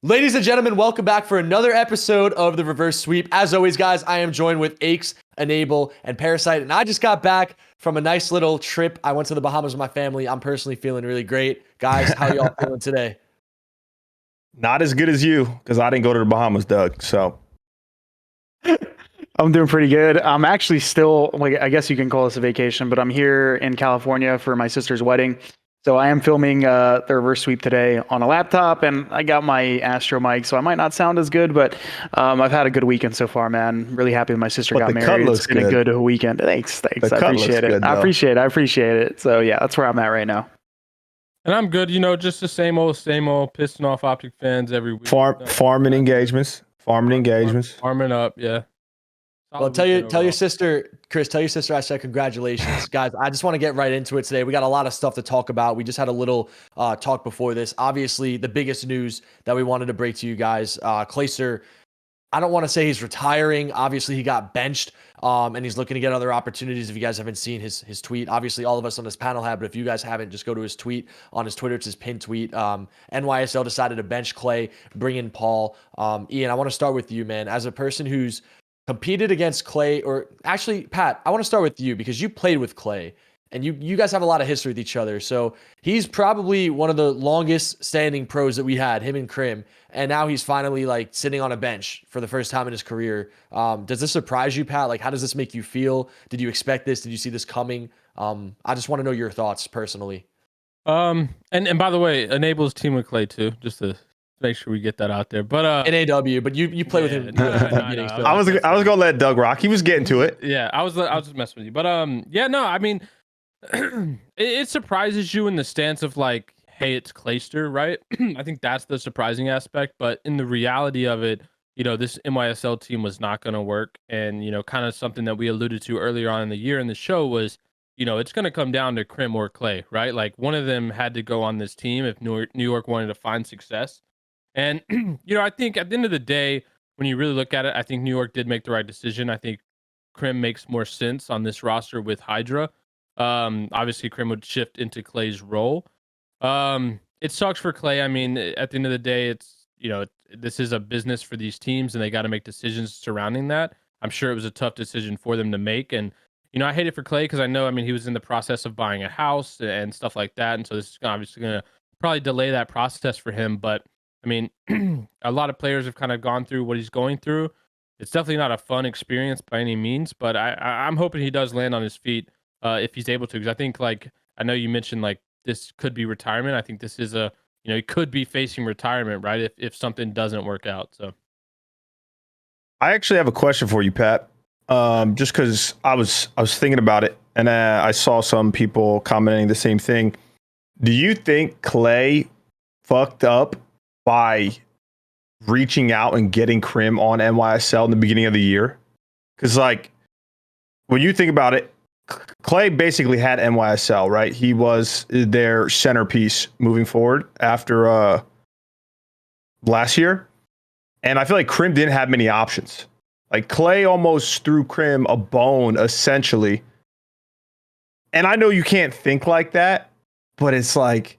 Ladies and gentlemen, welcome back for another episode of the Reverse Sweep. As always, guys, I am joined with aBeZy, Enable, and Parasite, and I just got back from a nice little trip. I went to the Bahamas with my family. I'm personally feeling really great. Guys, how y'all feeling today? Not as good as you, because I didn't go to the Bahamas, Doug. So I'm doing pretty good. I'm actually still, I guess you can call this a vacation, but I'm here in California for my sister's wedding. So I am filming the reverse sweep today on a laptop, and I got my Astro mic, so I might not sound as good, but I've had a good weekend so far, man. Really happy my sister got married. It's been a good weekend. Thanks. I appreciate it. I appreciate it. So yeah, that's where I'm at right now. And I'm good, just the same old, pissing off OpTic fans every week. Farming engagements. Farming up, yeah. Well, tell your sister, Chris, I said congratulations. Guys, I just want to get right into it today. We got a lot of stuff to talk about. We just had a little talk before this. Obviously, the biggest news that we wanted to break to you guys, Clayster, I don't want to say he's retiring. Obviously, he got benched, and he's looking to get other opportunities. If you guys haven't seen his tweet, obviously all of us on this panel have, but if you guys haven't, just go to his tweet on his Twitter. It's his pinned tweet. NYSL decided to bench Clay, bring in Paul. Ian, I want to start with you, man. As a person who's competed against Clay, or actually, Pat, I want to start with you because you played with Clay, and you guys have a lot of history with each other. So he's probably one of the longest standing pros that we had, him and Crim, and now he's finally like sitting on a bench for the first time in his career. Does this surprise you, Pat? Like, how does this make you feel? Did you expect this? Did you see this coming? I just want to know your thoughts personally. And by the way, Enable's team with Clay too, just to make sure we get that out there. But NAW, but you play with him. I was gonna let Doug rock. He was getting to it. Yeah, I was just messing with you. But yeah, no, I mean, it surprises you in the stance of like, hey, it's Clayster, right? I think that's the surprising aspect. But in the reality of it, this NYSL team was not going to work, and kind of something that we alluded to earlier on in the year in the show was, it's going to come down to Crim or Clay, right? Like one of them had to go on this team if New York wanted to find success. And, I think at the end of the day, when you really look at it, I think New York did make the right decision. I think Crim makes more sense on this roster with Hydra. Obviously, Crim would shift into Clay's role. It sucks for Clay. I mean, at the end of the day, it's, this is a business for these teams, and they got to make decisions surrounding that. I'm sure it was a tough decision for them to make. And, I hate it for Clay because I know, he was in the process of buying a house and stuff like that. And so this is obviously going to probably delay that process for him. But a lot of players have kind of gone through what he's going through. It's definitely not a fun experience by any means, but I'm hoping he does land on his feet if he's able to. Because I think, like, I know you mentioned, like, this could be retirement. I think this is he could be facing retirement, right? If something doesn't work out. So I actually have a question for you, Pat. Just because I was thinking about it, and I saw some people commenting the same thing. Do you think Clay fucked up by reaching out and getting Crim on NYSL in the beginning of the year? Because, like, when you think about it, Clay basically had NYSL, right? He was their centerpiece moving forward after last year. And I feel like Crim didn't have many options. Like, Clay almost threw Crim a bone, essentially. And I know you can't think like that, but it's like,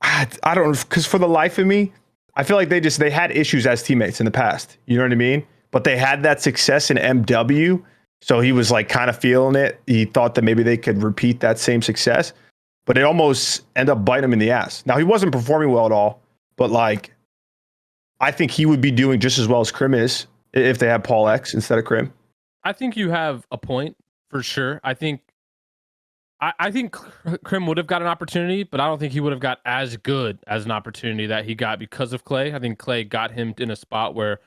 I don't, because for the life of me, I feel like they had issues as teammates in the past. You know what I mean? But they had that success in MW. So he was like kind of feeling it. He thought that maybe they could repeat that same success, but it almost ended up biting him in the ass. Now, he wasn't performing well at all, but like, I think he would be doing just as well as Crim is if they had PaulEhx instead of Crim. I think you have a point for sure. I think Crim would have got an opportunity, but I don't think he would have got as good as an opportunity that he got because of Clay. I think Clay got him in a spot where,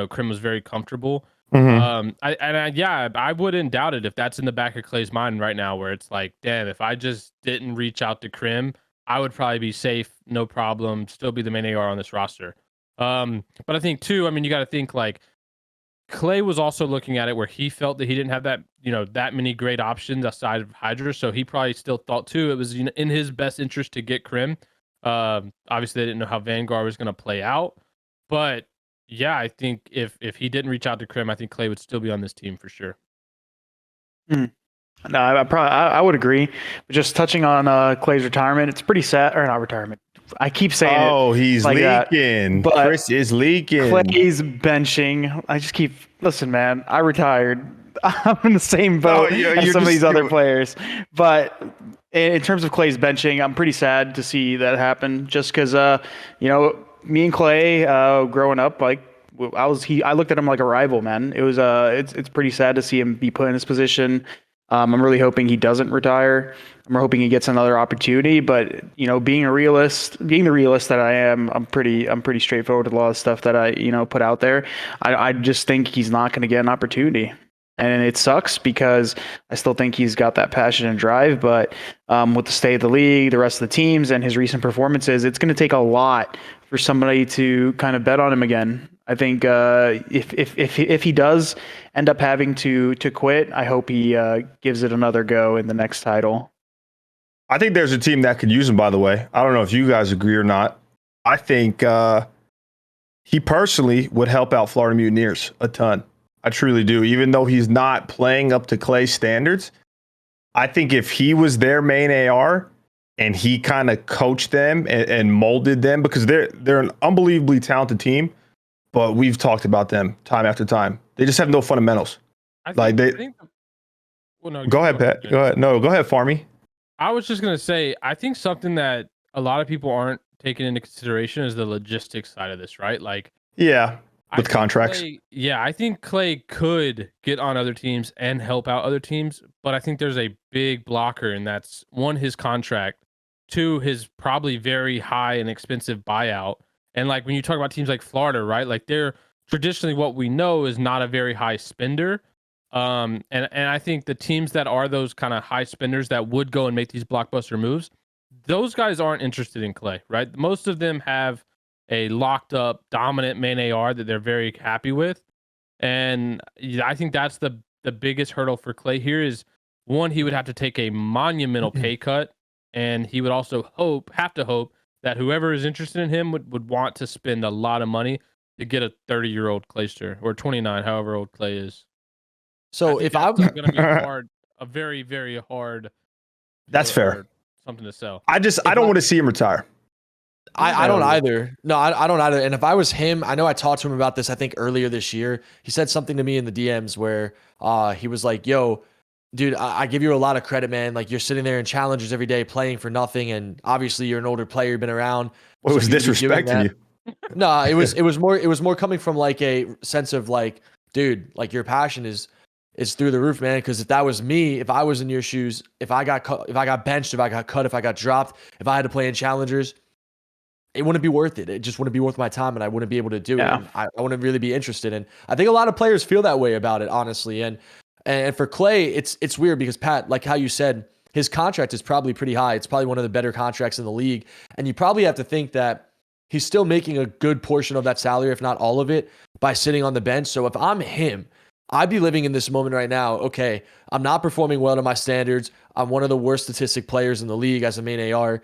Crim was very comfortable. Mm-hmm. I wouldn't doubt it if that's in the back of Clay's mind right now, where it's like, damn, if I just didn't reach out to Crim, I would probably be safe, no problem, still be the main AR on this roster. But I think too, you got to think like, Clay was also looking at it where he felt that he didn't have that, that many great options outside of Hydra. So he probably still thought too, it was in his best interest to get Crim. Obviously they didn't know how Vanguard was going to play out, but yeah, I think if he didn't reach out to Crim, I think Clay would still be on this team for sure. No, I would agree. But just touching on Clay's retirement, it's pretty sad, or not retirement, I keep saying it. Oh, he's like that, leaking. but Chris is leaking. Clay's benching. I just keep listen, man. I retired. I'm in the same boat as some of these other players. But in terms of Clay's benching, I'm pretty sad to see that happen. Just because, me and Clay growing up, like I looked at him like a rival, man. It was it's pretty sad to see him be put in this position. I'm really hoping he doesn't retire. I'm hoping he gets another opportunity. But being the realist that I am, I'm pretty straightforward with a lot of stuff that I put out there. I just think he's not going to get an opportunity. And it sucks because I still think he's got that passion and drive. But with the state of the league, the rest of the teams, and his recent performances, it's going to take a lot for somebody to kind of bet on him again. I think if he does end up having to quit, I hope he gives it another go in the next title. I think there's a team that could use him, by the way. I don't know if you guys agree or not. I think he personally would help out Florida Mutineers a ton. I truly do. Even though he's not playing up to Clay's standards, I think if he was their main AR and he kind of coached them and molded them, because they're an unbelievably talented team, but we've talked about them time after time. They just have no fundamentals. Go ahead, Pat. Go ahead. No, go ahead, Farmy. I was just going to say, I think something that a lot of people aren't taking into consideration is the logistics side of this, right? Like, yeah. With contracts. I think Clay could get on other teams and help out other teams, but I think there's a big blocker, and that's one, his contract, two, his probably very high and expensive buyout. And like when you talk about teams like Florida, right? Like they're traditionally, what we know is not a very high spender. And I think the teams that are those kind of high spenders that would go and make these blockbuster moves, those guys aren't interested in Clay, right? Most of them have a locked up dominant main AR that they're very happy with. And I think that's the biggest hurdle for Clay here is, one, he would have to take a monumental pay cut, and he would also have to hope that whoever is interested in him would want to spend a lot of money to get a 30-year-old Clayster, or 29, however old Clay is. So if I'm going to be a very, very hard. That's fair. Something to sell. I don't want to see him retire. I don't either. No, I don't either. And if I was him, I know I talked to him about this, I think earlier this year. He said something to me in the DMs where he was like, yo, dude, I give you a lot of credit, man. Like, you're sitting there in challenges every day playing for nothing. And obviously you're an older player, you've been around. What was disrespecting you? No, it was more coming from like a sense of like, dude, like your passion is through the roof, man. Because if that was me, if I was in your shoes, if I got benched, if I got cut, if I got dropped, if I had to play in challengers, it wouldn't be worth it. It just wouldn't be worth my time, and I wouldn't be able to do it. I wouldn't really be interested. And I think a lot of players feel that way about it, honestly. And for Clay, it's weird because, Pat, like how you said, his contract is probably pretty high. It's probably one of the better contracts in the league. And you probably have to think that he's still making a good portion of that salary, if not all of it, by sitting on the bench. So if I'm him, I'd be living in this moment right now. Okay, I'm not performing well to my standards. I'm one of the worst statistic players in the league as a main AR.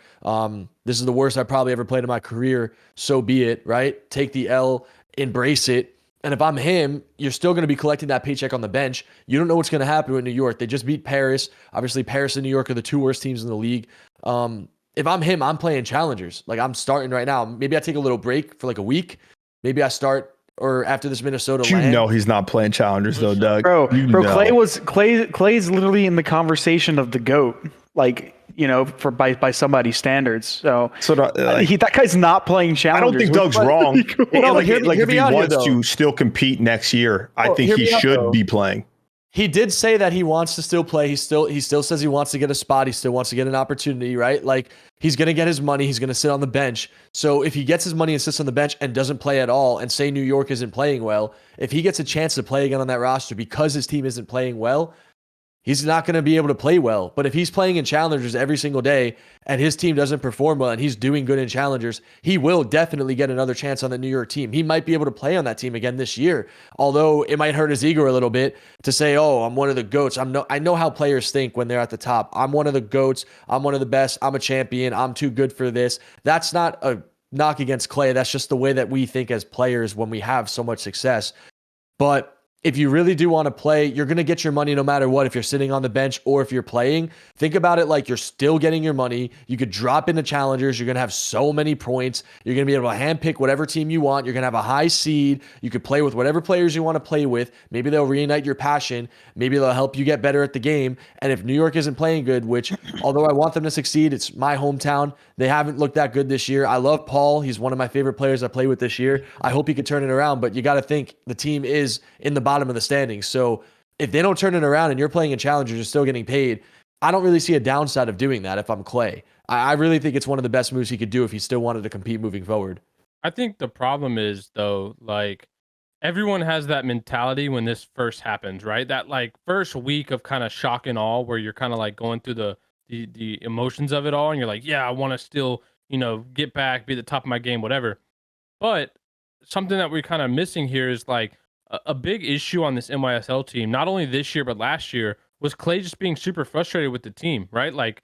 This is the worst I've probably ever played in my career. So be it, right? Take the L, embrace it. And if I'm him, you're still going to be collecting that paycheck on the bench. You don't know what's going to happen with New York. They just beat Paris. Obviously, Paris and New York are the two worst teams in the league. If I'm him, I'm playing challengers. Like, I'm starting right now. Maybe I take a little break for like a week. Maybe I start or after this Minnesota land. He's not playing challengers though, Doug. Bro, Clay's literally in the conversation of the GOAT, like, by somebody's standards. So that guy's not playing challengers. I don't think Doug's wrong. If he wants to still compete next year, I think he should be playing. He did say that he wants to still play. He still says he wants to get a spot. He still wants to get an opportunity, right? Like, he's going to get his money. He's going to sit on the bench. So if he gets his money and sits on the bench and doesn't play at all, and say New York isn't playing well, if he gets a chance to play again on that roster because his team isn't playing well, he's not going to be able to play well. But if he's playing in challengers every single day and his team doesn't perform well and he's doing good in challengers, he will definitely get another chance on the New York team. He might be able to play on that team again this year, although it might hurt his ego a little bit to say, oh, I'm one of the GOATs. I know how players think when they're at the top. I'm one of the GOATs. I'm one of the best. I'm a champion. I'm too good for this. That's not a knock against Clay. That's just the way that we think as players when we have so much success. But if you really do want to play, you're going to get your money no matter what, if you're sitting on the bench or if you're playing. Think about it like you're still getting your money. You could drop into challengers. You're going to have so many points. You're going to be able to handpick whatever team you want. You're going to have a high seed. You could play with whatever players you want to play with. Maybe they'll reignite your passion. Maybe they'll help you get better at the game. And if New York isn't playing good, which although I want them to succeed, it's my hometown. They haven't looked that good this year. I love Paul. He's one of my favorite players I play with this year. I hope he could turn it around, but you got to think the team is in the bottom of the standings. So if they don't turn it around and you're playing in challengers, you're still getting paid. I don't really see a downside of doing that if I'm Clay. I really think it's one of the best moves he could do if he still wanted to compete moving forward. I think the problem is, though, like, everyone has that mentality when this first happens, right? That like first week of kind of shock and awe where you're kind of like going through the emotions of it all, and you're like, yeah, I want to still, get back, be at the top of my game, whatever. But something that we're kind of missing here is like a big issue on this NYSL team, not only this year but last year, was Clay just being super frustrated with the team, right? Like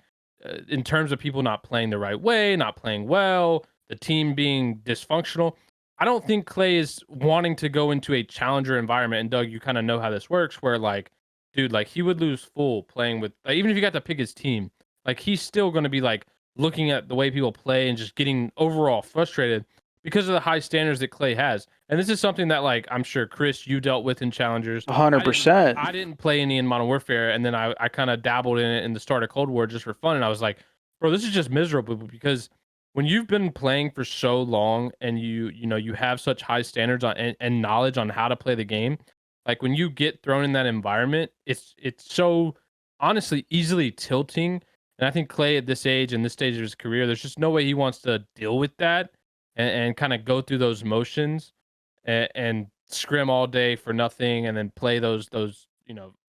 in terms of people not playing the right way, not playing well, the team being dysfunctional. I don't think Clay is wanting to go into a challenger environment. And Doug, you kind of know how this works, where like, dude, like he would lose full playing with, like, even if you got to pick his team, like he's still going to be like looking at the way people play and just getting overall frustrated because of the high standards that Clay has. And this is something that, like, I'm sure, Chris, you dealt with in challengers. 100%. I didn't play any in Modern Warfare, and then I kind of dabbled in it in the start of Cold War just for fun. And I was like, bro, this is just miserable, because when you've been playing for so long and you have such high standards on and knowledge on how to play the game, like when you get thrown in that environment, it's so honestly easily tilting. And I think Clay at this age and this stage of his career, there's just no way he wants to deal with that and kind of go through those motions and scrim all day for nothing and then play those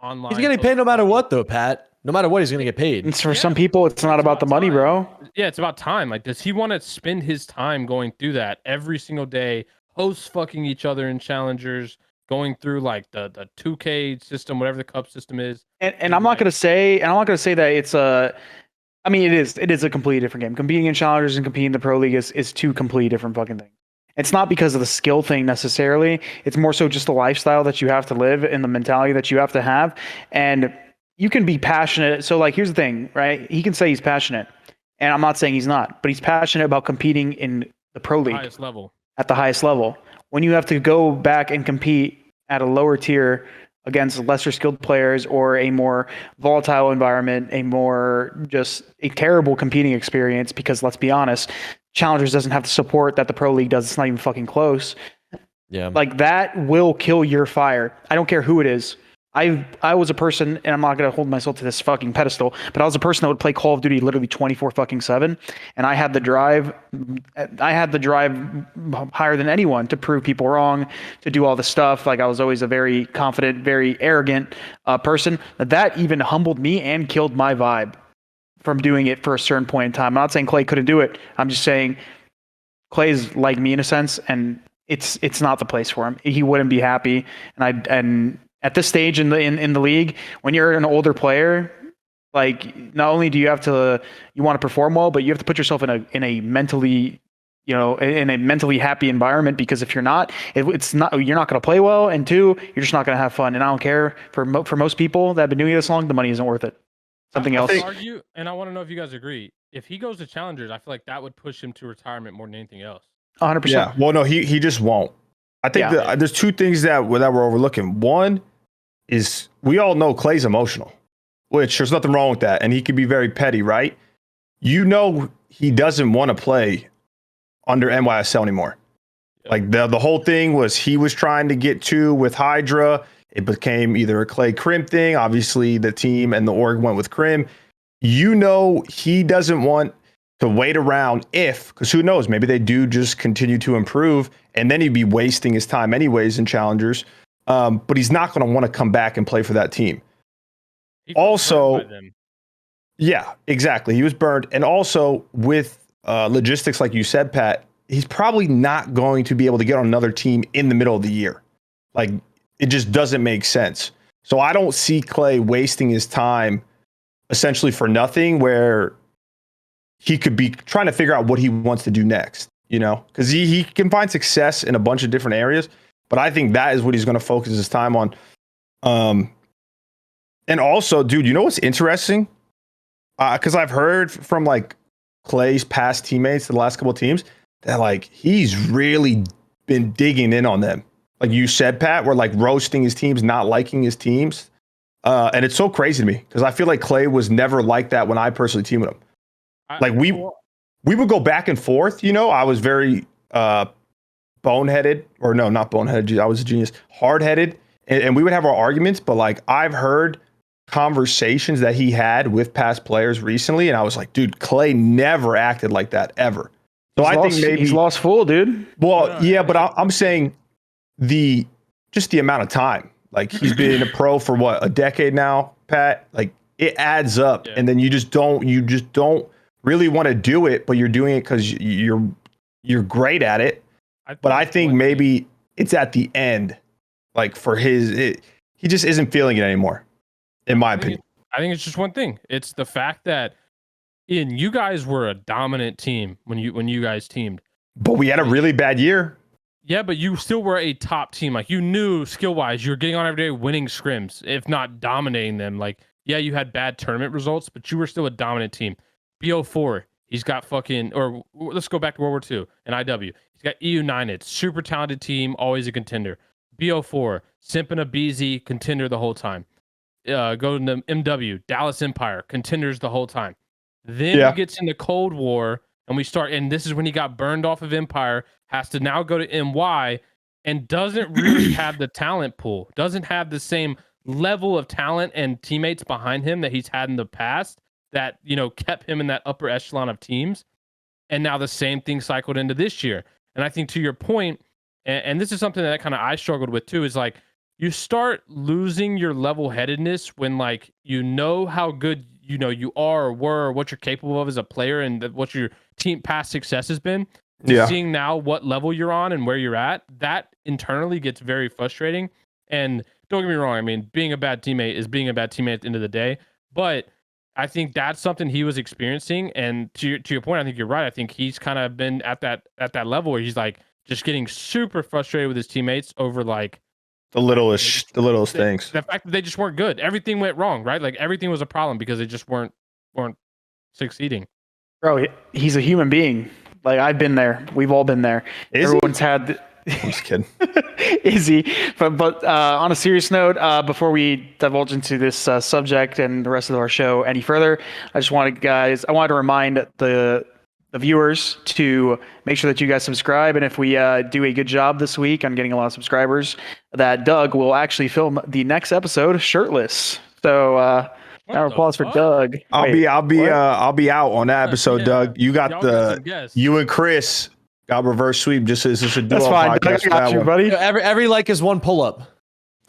online. He's getting paid no matter what, though, Pat. No matter what, he's going to get paid. It's for some people, it's not about the money, bro. Yeah, it's about time. Like, does he want to spend his time going through that every single day, host fucking each other in challengers, going through like the 2K system, whatever the cup system is? And I'm not going to say, that it's I mean, it is a completely different game. Competing in challengers and competing in the pro league is two completely different fucking things. It's not because of the skill thing necessarily. It's more so just the lifestyle that you have to live and the mentality that you have to have. And you can be passionate. So like, here's the thing, right? He can say he's passionate, and I'm not saying he's not, but he's passionate about competing in the pro league at the highest level. When you have to go back and compete at a lower tier against lesser skilled players or a more volatile environment, just a terrible competing experience, because let's be honest, challengers doesn't have the support that the pro league does. It's not even fucking close. Yeah. Like, that will kill your fire. I don't care who it is. I was a person, and I'm not going to hold myself to this fucking pedestal, but I was a person that would play Call of Duty literally 24/7, and I had the drive higher than anyone to prove people wrong, to do all the stuff. Like, I was always a very confident, very arrogant person. That even humbled me and killed my vibe from doing it for a certain point in time. I'm not saying Clay couldn't do it. I'm just saying Clay's like me in a sense, and it's not the place for him. He wouldn't be happy, and at this stage in the league, when you're an older player, like, not only do you want to perform well, but you have to put yourself in a mentally, in a mentally happy environment, because if you're not, you're not going to play well, and two, you're just not going to have fun. And I don't care, for most people that have been doing it this long, the money isn't worth it. Something else. Argue, and I want to know if you guys agree. If he goes to challengers, I feel like that would push him to retirement more than anything else. 100%. Yeah. Well, no, he just won't. I think there's two things that we're overlooking. One is, we all know Clay's emotional, which there's nothing wrong with that. And he can be very petty, right? He doesn't want to play under NYSL anymore. Yeah. Like the whole thing was, he was trying to get to with Hydra. It became either a Clay Crim thing. Obviously the team and the org went with Crim. He doesn't want to wait around because who knows, maybe they do just continue to improve, and then he'd be wasting his time anyways in challengers. But he's not going to want to come back and play for that team. Also, yeah, exactly. He was burned. And also with logistics, like you said, Pat, he's probably not going to be able to get on another team in the middle of the year. Like, it just doesn't make sense. So I don't see Clay wasting his time essentially for nothing, where he could be trying to figure out what he wants to do next, because he can find success in a bunch of different areas. But I think that is what he's going to focus his time on. And also, dude, you know what's interesting? Because I've heard from like Clay's past teammates, the last couple of teams, that like he's really been digging in on them. Like you said, Pat, we're like roasting his teams, not liking his teams. And it's so crazy to me because I feel like Clay was never like that when I personally teamed with him. Like we would go back and forth, you know. I was very boneheaded, or no, not boneheaded. I was a genius, hard-headed, and we would have our arguments. But like I've heard conversations that he had with past players recently, and I was like, dude, Clay never acted like that ever. So I think maybe he's lost full, dude. Well, yeah, but I'm saying the amount of time. Like he's been a pro for what, a decade now, Pat? Like it adds up, and then you just don't really want to do it, but you're doing it because you're great at it. But I think maybe it's at the end, like for he just isn't feeling it anymore, in my opinion. I think it's just one thing. It's the fact that you guys were a dominant team when you guys teamed. But we had a really bad year. Yeah, but you still were a top team. Like you knew skill-wise, you were getting on every day, winning scrims, if not dominating them. Like, yeah, you had bad tournament results, but you were still a dominant team. BO4, he's got fucking, or let's go back to World War II and IW. He's got EU United, super talented team, always a contender. BO4, Simp and aBeZy, contender the whole time. Go to MW, Dallas Empire, contenders the whole time. Then he gets into Cold War, and we start, and this is when he got burned off of Empire, has to now go to NY, and doesn't really have the talent pool, doesn't have the same level of talent and teammates behind him that he's had in the past that, you know, kept him in that upper echelon of teams. And now the same thing cycled into this year. And I think to your point, and this is something that kind of I struggled with too, is like you start losing your level-headedness when like you know how good you are or were, or what you're capable of as a player, and what your team past success has been. Seeing now what level you're on and where you're at, that internally gets very frustrating. And don't get me wrong, I mean, being a bad teammate is being a bad teammate at the end of the day. But I think that's something he was experiencing. And to your point, I think you're right. I think he's kind of been at that level where he's like just getting super frustrated with his teammates over like the littlest things. The fact that they just weren't good. Everything went wrong, right? Like everything was a problem because they just weren't succeeding. Bro, he's a human being. Like I've been there. We've all been there. Everyone's had. I'm just kidding. Is he? But on a serious note, before we divulge into this subject and the rest of our show any further, I wanted to remind the viewers to make sure that you guys subscribe. And if we do a good job this week on getting a lot of subscribers, that Doug will actually film the next episode shirtless. So round of applause for Doug. I'll be out on that episode, Doug. You got you and Chris got reverse sweep just as this a duo podcast. I got you, buddy. Every like is one pull up.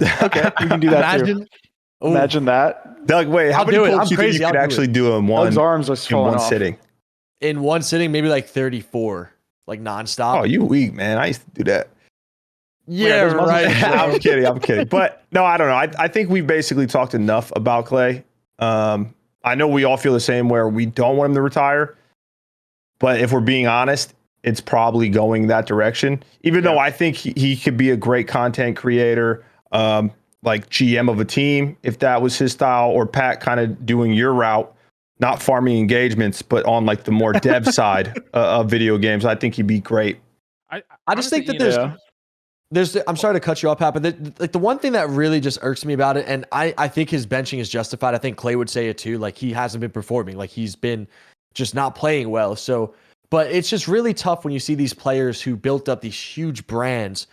Okay, you can do that too. Imagine that. Doug, wait, how many pulls do you think you could actually do in one? Doug's arms was falling off. Sitting? In one sitting, maybe like 34, like nonstop. Oh, you weak, man. I used to do that. Yeah, right. I'm kidding. But no, I don't know. I think we basically talked enough about Clay. I know we all feel the same where we don't want him to retire. But if we're being honest, it's probably going that direction. Even though I think he could be a great content creator, like GM of a team, if that was his style, or Pat kind of doing your route, not farming engagements, but on like the more dev side of video games. I think he'd be great. I just think that there's I'm sorry to cut you off, Pat, but like the one thing that really just irks me about it, and I think his benching is justified. I think Clay would say it too. Like he hasn't been performing, like he's been just not playing well. So, but it's just really tough when you see these players who built up these huge brands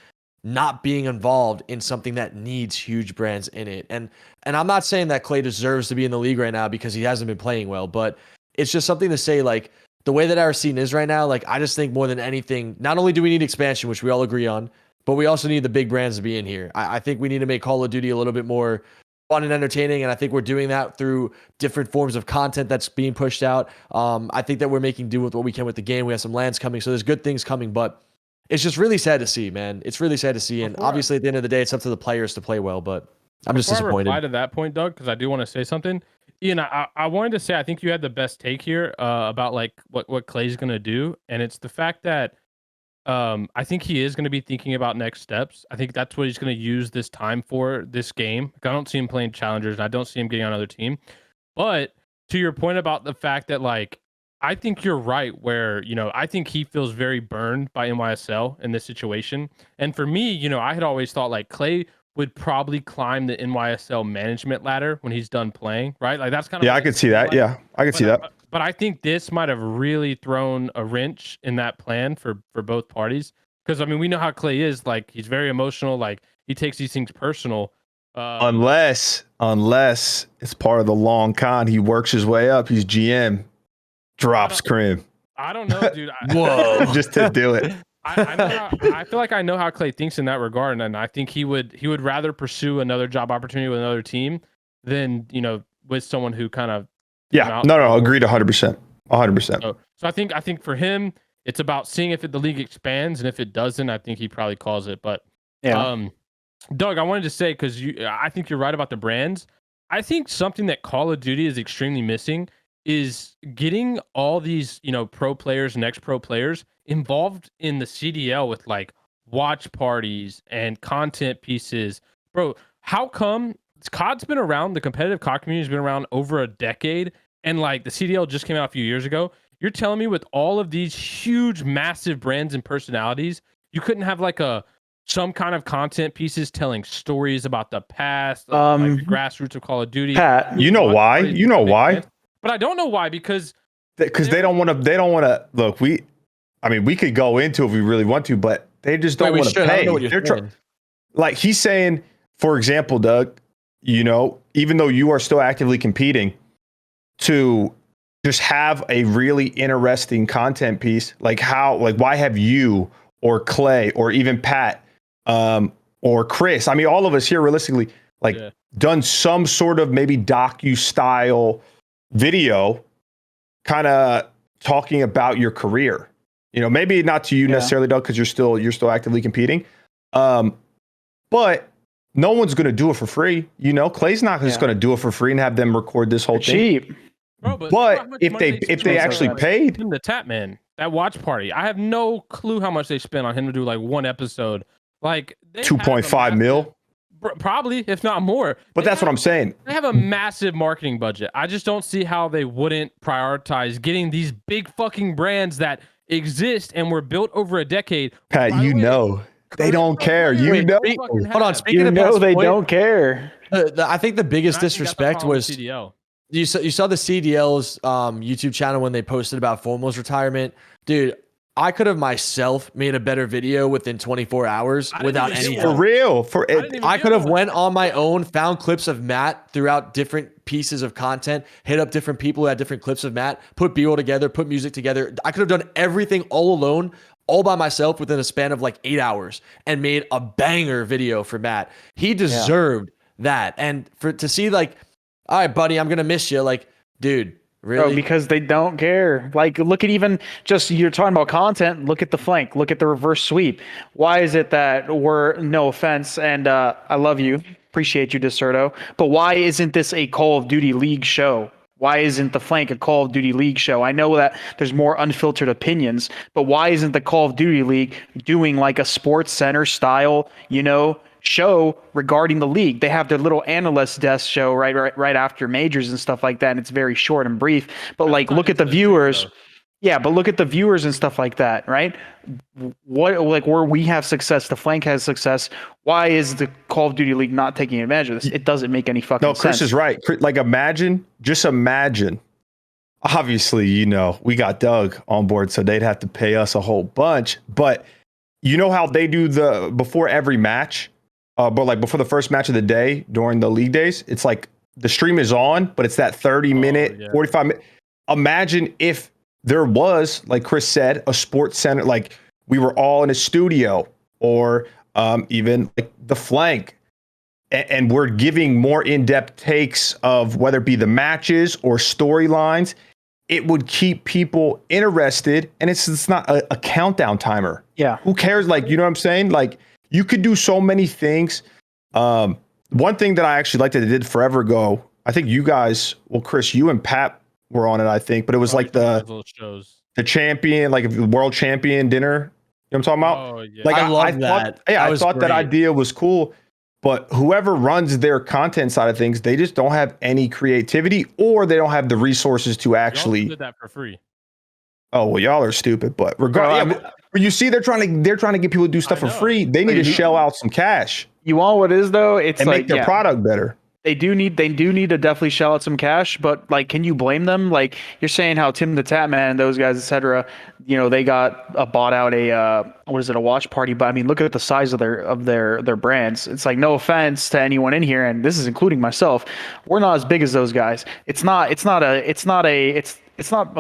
not being involved in something that needs huge brands in it. And I'm not saying that Clay deserves to be in the league right now because he hasn't been playing well, but it's just something to say, like the way that our scene is right now, like I just think more than anything, not only do we need expansion, which we all agree on, but we also need the big brands to be in here. I think we need to make Call of Duty a little bit more fun and entertaining, and I think we're doing that through different forms of content that's being pushed out. I think that we're making do with what we can with the game. We have some lands coming, so there's good things coming, but it's just really sad to see, man. It's really sad to see, and obviously at the end of the day, it's up to the players to play well, but I'm just disappointed. I reply to that point, Doug, because I do want to say something. Ian, I wanted to say I think you had the best take here about like what Clay's going to do, and it's the fact that I think he is going to be thinking about next steps. I think that's what he's going to use this time for this game. I don't see him playing challengers, and I don't see him getting on another team. But to your point about the fact that, like, I think you're right where, I think he feels very burned by NYSL in this situation. And for me, I had always thought like Clay would probably climb the NYSL management ladder when he's done playing, right? Like that's kind of I could see that. Yeah, I could see that. But I think this might have really thrown a wrench in that plan for both parties. Because I mean, we know how Clay is. Like he's very emotional. Like he takes these things personal. Unless it's part of the long con, he works his way up. He's GM, drops Crim. I don't know, dude. Whoa, just to do it. I feel like I know how Clay thinks in that regard, and I think he would rather pursue another job opportunity with another team than with someone who kind of agreed 100%. So I think for him, it's about seeing if the league expands, and if it doesn't, I think he probably calls it. But Doug, I wanted to say because I think you're right about the brands. I think something that Call of Duty is extremely missing is getting all these pro players and ex-pro players involved in the CDL with like watch parties and content pieces. Bro, how come COD's been around, the competitive COD community has been around over a decade, and like the CDL just came out a few years ago? You're telling me with all of these huge, massive brands and personalities, you couldn't have like some kind of content pieces telling stories about the past, like the grassroots of Call of Duty? Pat, you know why? You know why? But I don't know why, because they don't want to look. We could go into it if we really want to, but they just don't want to pay. Like he's saying, for example, Doug, even though you are still actively competing, to just have a really interesting content piece, why have you or Clay or even Pat or Chris, I mean, all of us here realistically, done some sort of maybe docu-style video kind of talking about your career, maybe not to you necessarily, Doug, because you're still actively competing. But no one's going to do it for free. Clay's not just going to do it for free and have them record this whole thing. Cheap. Bro, but if they actually paid the Tap Man, that watch party, I have no clue how much they spent on him to do like one episode. Like 2.5 mil. Probably, if not more. But that's what I'm saying. They have a massive marketing budget. I just don't see how they wouldn't prioritize getting these big fucking brands that exist and were built over a decade. Pat, they don't care. Hold on. Speaking of they don't care. I think the biggest disrespect was CDL. You saw the CDL's YouTube channel when they posted about Formal's retirement, dude. I could have myself made a better video within 24 hours without any help. For real. I could have went on my own, found clips of Matt throughout different pieces of content, hit up different people who had different clips of Matt, put B-roll together, put music together. I could have done everything all alone, all by myself within a span of like 8 hours and made a banger video for Matt. He deserved that. And to see like, all right, buddy, I'm going to miss you. Like, dude. Really? Bro, because they don't care. Like, look at even just, you're talking about content, look at the flank, look at the reverse sweep. Why is it that no offense, and I love you, appreciate you, Dexerto, but why isn't this a Call of Duty League show? Why isn't the flank a Call of Duty League show? I know that there's more unfiltered opinions, but why isn't the Call of Duty League doing like a Sports Center style, show regarding the league? They have their little analyst desk show right after majors and stuff like that, and it's very short and brief. But like, look at the viewers. Yeah, but look at the viewers and stuff like that, right? Where we have success, the flank has success. Why is the Call of Duty League not taking advantage of this? It doesn't make any fucking sense. No, Chris is right. Like, imagine. Obviously, we got Doug on board, so they'd have to pay us a whole bunch. But you know how they do before every match? But like before the first match of the day during the league days, it's like the stream is on, but it's that 30-minute, 45-minute. Imagine if there was, like Chris said, a sports center, like we were all in a studio, or even like the flank, and we're giving more in-depth takes of whether it be the matches or storylines. It would keep people interested, and it's not a countdown timer. Yeah. Who cares? Like, you know what I'm saying? Like, you could do so many things. One thing that I actually liked that they did forever ago, I think you guys, well, Chris, you and Pat were on it, I think, but it was like the champion, like the world champion dinner. You know what I'm talking about? Oh yeah. Like I love thought, that. yeah, That I was thought that great. idea was cool, but whoever runs their content side of things, they just don't have any creativity, or they don't have the resources to You also actually. did that for free. Oh well, y'all are stupid. But Bro, regardless, but you see, they're trying to get people to do stuff for know. free. They need to shell out some cash You want what it is though? It's and like make their product better. They do need to definitely shell out some cash, but like, can you blame them? Like you're saying how Tim the Tap Man and those guys, etc. You know, they got bought out a watch party. But I mean, look at the size of their brands. It's like, no offense to anyone in here, and this is including myself. We're not as big as those guys. It's not a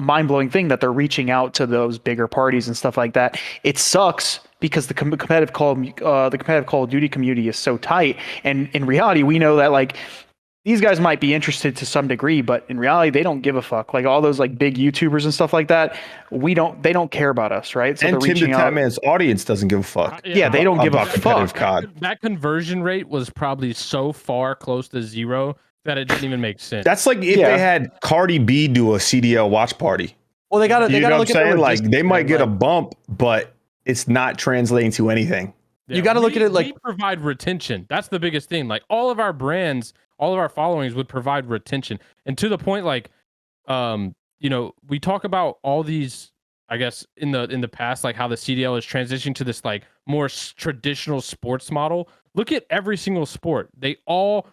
mind-blowing thing that they're reaching out to those bigger parties and stuff like that. It sucks because the competitive Call of Duty community is so tight, and in reality, we know that like these guys might be interested to some degree, but in reality, they don't give a fuck. Like all those like big YouTubers and stuff like that, they don't care about us, right? So And they're Tim the reaching Tap out. Man's audience doesn't give a fuck. Yeah, they don't give a about competitive fuck. COD. That conversion rate was probably so far close to zero that it didn't even make sense. That's like if they had Cardi B do a CDL watch party. Well, they got to You know what I'm look at saying? the Like they logistics, might man. get a Like, bump, but it's not translating to anything. Yeah, you got to look at it like we provide retention. That's the biggest thing. Like all of our brands, all of our followings would provide retention. And to the point, like, you know, we talk about all these, I guess in the past, like how the CDL is transitioning to this like more traditional sports model. Look at every single sport. They all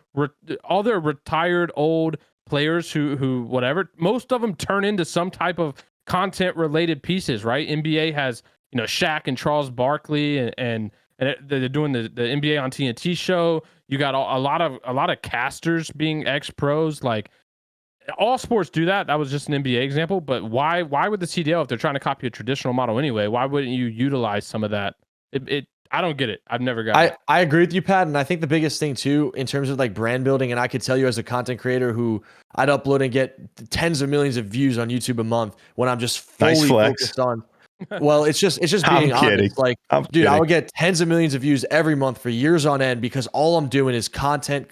their retired old players who whatever, most of them turn into some type of content related pieces, right? NBA has, you know, Shaq and Charles Barkley and they're doing the NBA on TNT show. You got a lot of casters being ex-pros. Like all sports do that. That was just an NBA example. But why would the CDL, if they're trying to copy a traditional model anyway, why wouldn't you utilize some of that? I don't get it. I've never got it. I agree with you, Pat. And I think the biggest thing too, in terms of like brand building, and I could tell you as a content creator who I'd upload and get tens of millions of views on YouTube a month when I'm just fully focused on. Well, it's just being honest. Like, dude, I would get tens of millions of views every month for years on end because all I'm doing is content.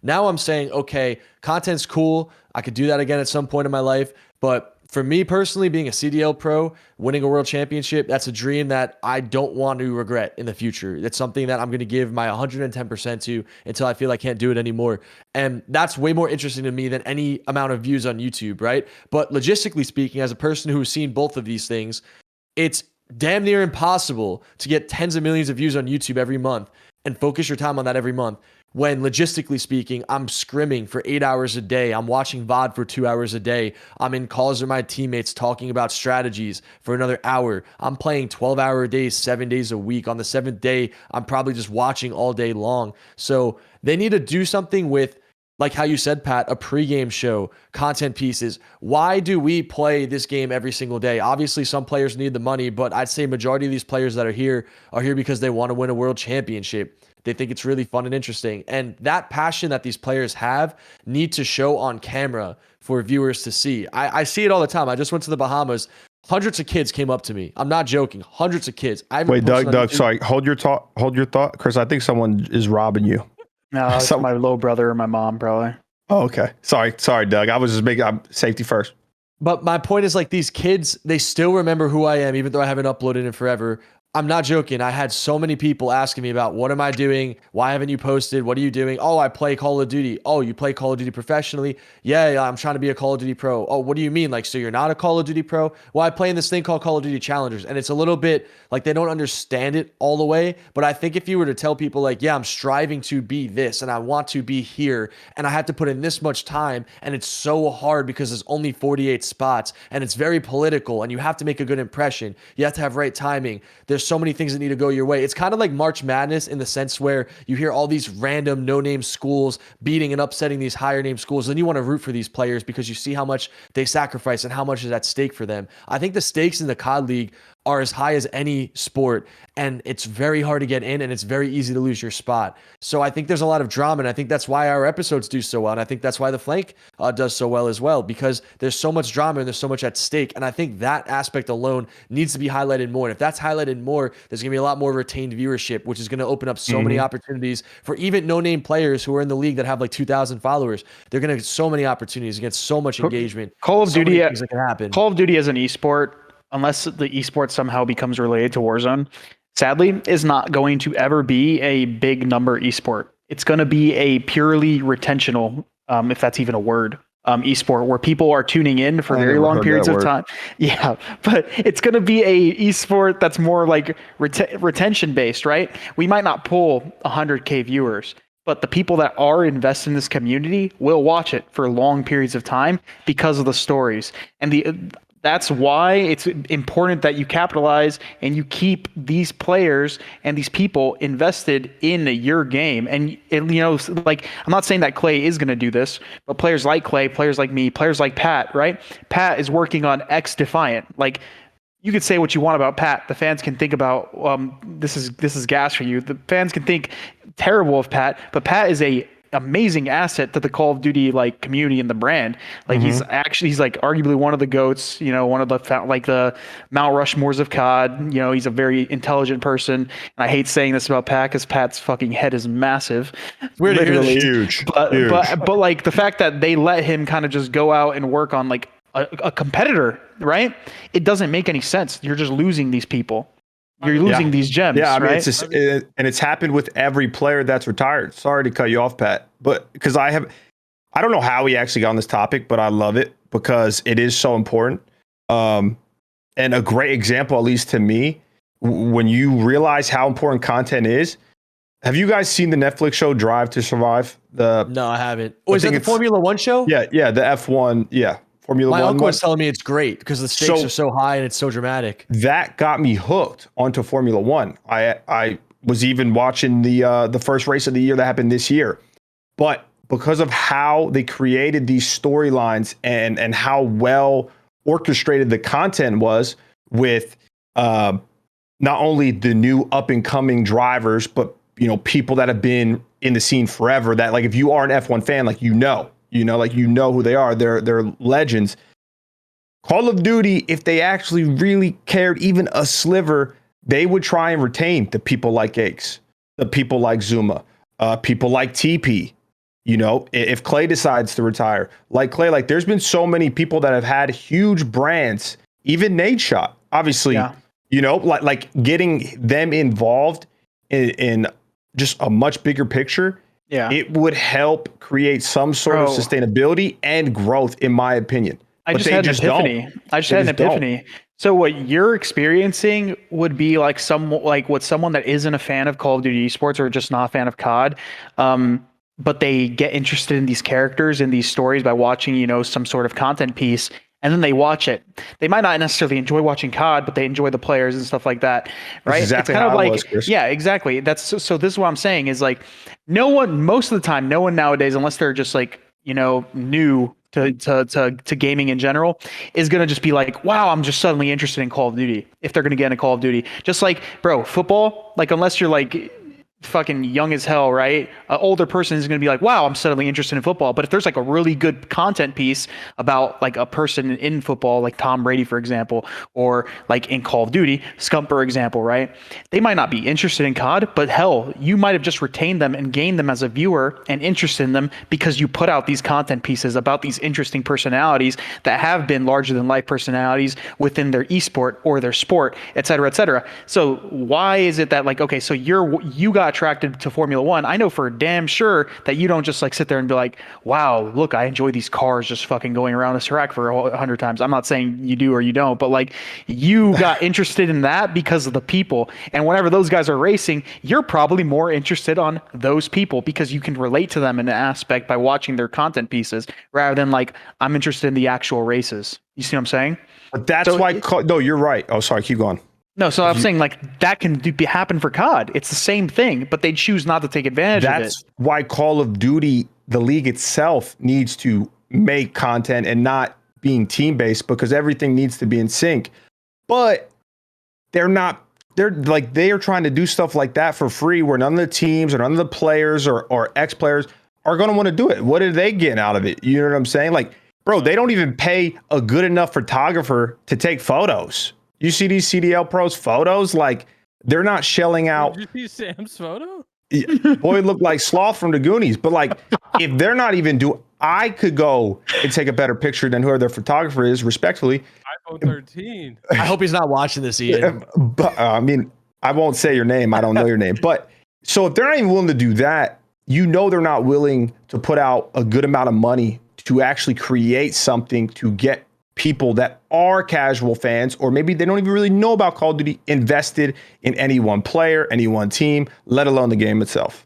Now I'm saying, okay, content's cool. I could do that again at some point in my life. But for me personally, being a CDL pro, winning a world championship, that's a dream that I don't want to regret in the future. It's something that I'm going to give my 110% to until I feel I can't do it anymore. And that's way more interesting to me than any amount of views on YouTube, right? But logistically speaking, as a person who's seen both of these things, it's damn near impossible to get tens of millions of views on YouTube every month and focus your time on that every month. When logistically speaking, I'm scrimming for 8 hours a day. I'm watching VOD for 2 hours a day. I'm in calls with my teammates talking about strategies for another hour. I'm playing 12-hour days, 7 days a week. On the seventh day, I'm probably just watching all day long. So they need to do something with, like how you said, Pat, a pregame show, content pieces. Why do we play this game every single day? Obviously, some players need the money, but I'd say majority of these players that are here because they want to win a world championship. They think it's really fun and interesting. And that passion that these players have need to show on camera for viewers to see. I see it all the time. I just went to the Bahamas. Hundreds of kids came up to me. I'm not joking. Hundreds of kids. Wait, Doug, sorry. Hold your thought. Chris, I think someone is robbing you. No, it's my little brother or my mom, probably. Oh, okay. Sorry, Doug. I was just making safety first. But my point is, like, these kids, they still remember who I am, even though I haven't uploaded in forever. I'm not joking. I had so many people asking me about what am I doing? Why haven't you posted? What are you doing? Oh, I play Call of Duty. Oh, you play Call of Duty professionally? Yeah, I'm trying to be a Call of Duty pro. Oh, what do you mean? Like, so you're not a Call of Duty pro? Well, I play in this thing called Call of Duty Challengers. And it's a little bit like they don't understand it all the way. But I think if you were to tell people like, yeah, I'm striving to be this and I want to be here and I have to put in this much time and it's so hard because there's only 48 spots and it's very political and you have to make a good impression. You have to have right timing. There's so many things that need to go your way. It's kind of like March Madness in the sense where you hear all these random no-name schools beating and upsetting these higher name schools. Then you want to root for these players because you see how much they sacrifice and how much is at stake for them. I think the stakes in the COD League are as high as any sport, and it's very hard to get in and it's very easy to lose your spot. So I think there's a lot of drama, and I think that's why our episodes do so well, and I think that's why the flank does so well as well, because there's so much drama and there's so much at stake, and I think that aspect alone needs to be highlighted more. And if that's highlighted more, there's going to be a lot more retained viewership, which is going to open up so many opportunities for even no-name players who are in the league that have like 2,000 followers. They're going to get so many opportunities, get so much engagement. Call of Duty that can happen. Call of Duty as an esport, unless the esports somehow becomes related to Warzone, sadly, is not going to ever be a big number esport. It's going to be a purely retentional, if that's even a word, esport where people are tuning in for very long periods of time. Yeah, but it's going to be a esport that's more like retention based, right? We might not pull 100K viewers, but the people that are invested in this community will watch it for long periods of time because of the stories. And that's why it's important that you capitalize and you keep these players and these people invested in your game. And you know, like, I'm not saying that Clay is going to do this, but players like Clay, players like me, players like Pat, right? Pat is working on X Defiant. Like, you could say what you want about Pat. The fans can think about this is gas for you. The fans can think terrible of Pat, but Pat is a amazing asset to the Call of Duty like community and the brand. Like he's like arguably one of the GOATs, you know, one of the the Mount Rushmores of COD. You know, he's a very intelligent person. And I hate saying this about Pat because Pat's fucking head is massive. Literally huge. But like the fact that they let him kind of just go out and work on like a competitor, right? It doesn't make any sense. You're just losing these people. You're losing these gems. Yeah, I mean, right? and it's happened with every player that's retired. Sorry to cut you off, Pat, but because I don't know how we actually got on this topic, but I love it because it is so important. And a great example, at least to me, when you realize how important content is. Have you guys seen the Netflix show Drive to Survive? No, I haven't. Oh, is that the Formula One show? Yeah, the F1. Yeah. Formula My One. uncle was telling me it's great because the stakes are so high and it's so dramatic. That got me hooked onto Formula One. I was even watching the first race of the year that happened this year. But because of how they created these storylines and how well orchestrated the content was with not only the new up and coming drivers, but you know, people that have been in the scene forever, that like if you are an F1 fan, like you know who they are. They're legends. Call of Duty, if they actually really cared even a sliver, they would try and retain the people like Aix, the people like Zuma, people like TP. You know, if Clay decides to retire, like Clay, like there's been so many people that have had huge brands, even Nade Shot, obviously, you know, like getting them involved in just a much bigger picture. Yeah, it would help create some sort of sustainability and growth, in my opinion. I just had an epiphany. So what you're experiencing would be like what someone that isn't a fan of Call of Duty esports or just not a fan of COD, but they get interested in these characters and these stories by watching, you know, some sort of content piece. And then they watch it. They might not necessarily enjoy watching COD, but they enjoy the players and stuff like that, right? Exactly, it's kind of like, yeah, exactly. That's so. This is what I'm saying is like, most of the time, no one nowadays, unless they're just like, you know, new to gaming in general, is gonna just be like, wow, I'm just suddenly interested in Call of Duty. If they're gonna get into Call of Duty, just like, bro, football, like unless you're like fucking young as hell, right? An older person is going to be like, wow, I'm suddenly interested in football. But if there's like a really good content piece about like a person in football, like Tom Brady, for example, or like in Call of Duty, Scump, for example, right? They might not be interested in COD, but hell, you might have just retained them and gained them as a viewer and interested in them because you put out these content pieces about these interesting personalities that have been larger than life personalities within their esport or their sport, et cetera, et cetera. So why is it that like, okay, so you got attracted to Formula One. I know for damn sure that you don't just like sit there and be like, wow, look, I enjoy these cars just fucking going around this track for 100 times. I'm not saying you do or you don't, but like you got interested in that because of the people. And whenever those guys are racing, you're probably more interested on those people because you can relate to them in an aspect by watching their content pieces rather than like, I'm interested in the actual races. You see what I'm saying? But that's why, no, you're right. Oh, sorry, keep going. No, so I'm saying like that can happen for COD. It's the same thing, but they choose not to take advantage of it. That's why Call of Duty, the league itself, needs to make content and not being team-based because everything needs to be in sync. But they're not. They're like they are trying to do stuff like that for free where none of the teams or none of the players or ex-players are going to want to do it. What are they getting out of it? You know what I'm saying? Like, bro, they don't even pay a good enough photographer to take photos. You see these CDL pros photos, like they're not shelling out. Did you see Sam's photo? Boy looked like Sloth from the Goonies. But like, if they're not even I could go and take a better picture than whoever their photographer is, respectfully. iPhone 13. I hope he's not watching this, Ian. But I mean, I won't say your name. I don't know your name. But so if they're not even willing to do that, they're not willing to put out a good amount of money to actually create something to get people that are casual fans, or maybe they don't even really know about Call of Duty, invested in any one player, any one team, let alone the game itself.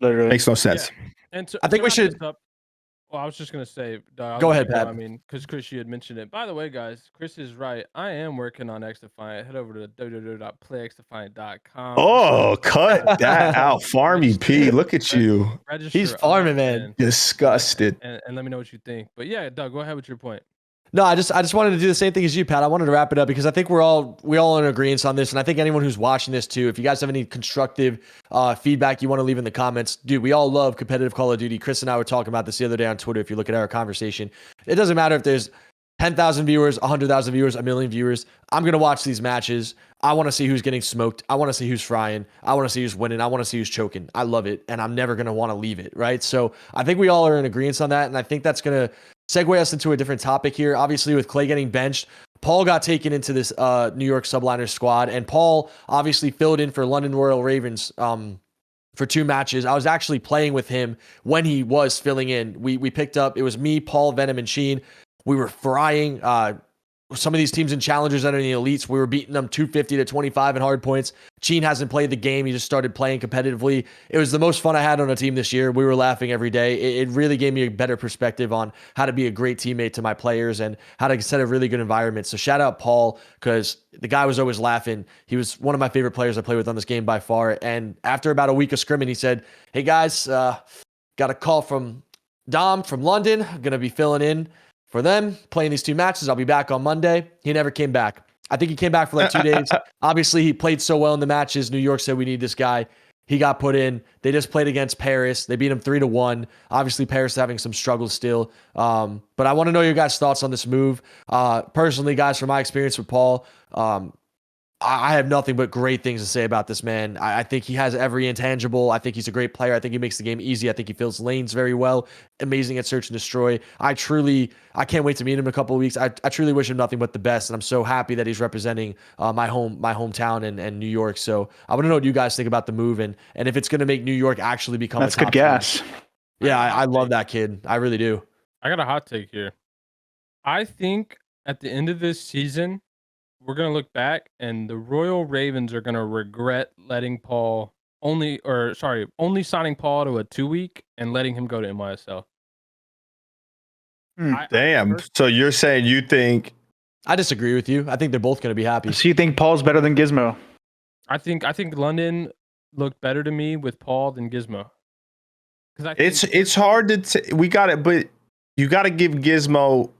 Literally Makes no sense. Yeah. And I think we should. Well, I was just gonna say. Go ahead, Pat. I mean, because Chris, you had mentioned it. By the way, guys, Chris is right. I am working on XDefiant. Head over to www.playxdefiant.com. Oh, cut that out, Farmy P. Look at you. He's farming, man. Disgusted. And let me know what you think. But yeah, Doug, go ahead with your point. No, I just wanted to do the same thing as you, Pat. I wanted to wrap it up because I think we all in agreement on this, and I think anyone who's watching this too, if you guys have any constructive feedback you want to leave in the comments, dude, we all love competitive Call of Duty. Chris and I were talking about this the other day on Twitter. If you look at our conversation, it doesn't matter if there's 10,000 viewers, 100,000 viewers, a million viewers. I'm gonna watch these matches. I want to see who's getting smoked. I want to see who's frying. I want to see who's winning. I want to see who's choking. I love it, and I'm never gonna want to leave it. Right. So I think we all are in agreement on that, and I think that's gonna segue us into a different topic here. Obviously, with Clay getting benched, Paul got taken into this New York Subliners squad, and Paul obviously filled in for London Royal Ravens for 2 matches. I was actually playing with him when he was filling in. We picked up, it was me, Paul, Venom, and Sheen. We were frying some of these teams in challengers that are in the elites. We were beating them 250 to 25 in hard points. Sheen hasn't played the game. He just started playing competitively. It was the most fun I had on a team this year. We were laughing every day. It really gave me a better perspective on how to be a great teammate to my players and how to set a really good environment. So shout out Paul, because the guy was always laughing. He was one of my favorite players I played with on this game by far. And after about a week of scrimming, he said, "Hey guys, got a call from Dom from London. I'm going to be filling in for them, playing these 2 matches. I'll be back on Monday." He never came back. I think he came back for like 2 days. Obviously, he played so well in the matches. New York said, "We need this guy." He got put in. They just played against Paris. They beat him 3-1. Obviously, Paris is having some struggles still. But I want to know your guys' thoughts on this move. Personally, guys, from my experience with Paul, I have nothing but great things to say about this man. I think he has every intangible. I think he's a great player. I think he makes the game easy. I think he fills lanes very well. Amazing at search and destroy. I can't wait to meet him in a couple of weeks. I truly wish him nothing but the best, and I'm so happy that he's representing my hometown and New York. So I want to know what you guys think about the move and if it's going to make New York actually become That's a top good guess. team. Yeah, I love that kid. I really do. I got a hot take here. I think at the end of this season, we're going to look back and the Royal Ravens are going to regret letting only signing Paul to a 2-week and letting him go to NYSL. Damn. So you're saying you think... I disagree with you. I think they're both going to be happy. So you think Paul's better than Gizmo? I think London looked better to me with Paul than Gizmo. It's hard to... we got it, but you got to give Gizmo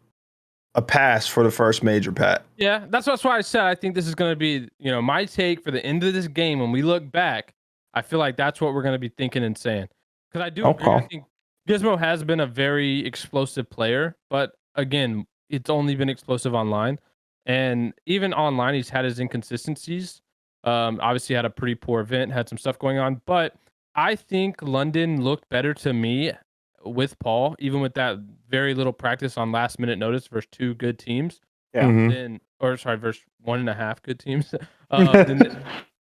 a pass for the first major, Pat. Yeah, that's why I said I think this is going to be, my take for the end of this game. When we look back, I feel like that's what we're going to be thinking and saying. Because I do agree. I think Gizmo has been a very explosive player, but again, it's only been explosive online. And even online, he's had his inconsistencies. Obviously had a pretty poor event, had some stuff going on, but I think London looked better to me with Paul, even with that very little practice on last minute notice versus 2 good teams. Yeah. Versus 1.5 good teams.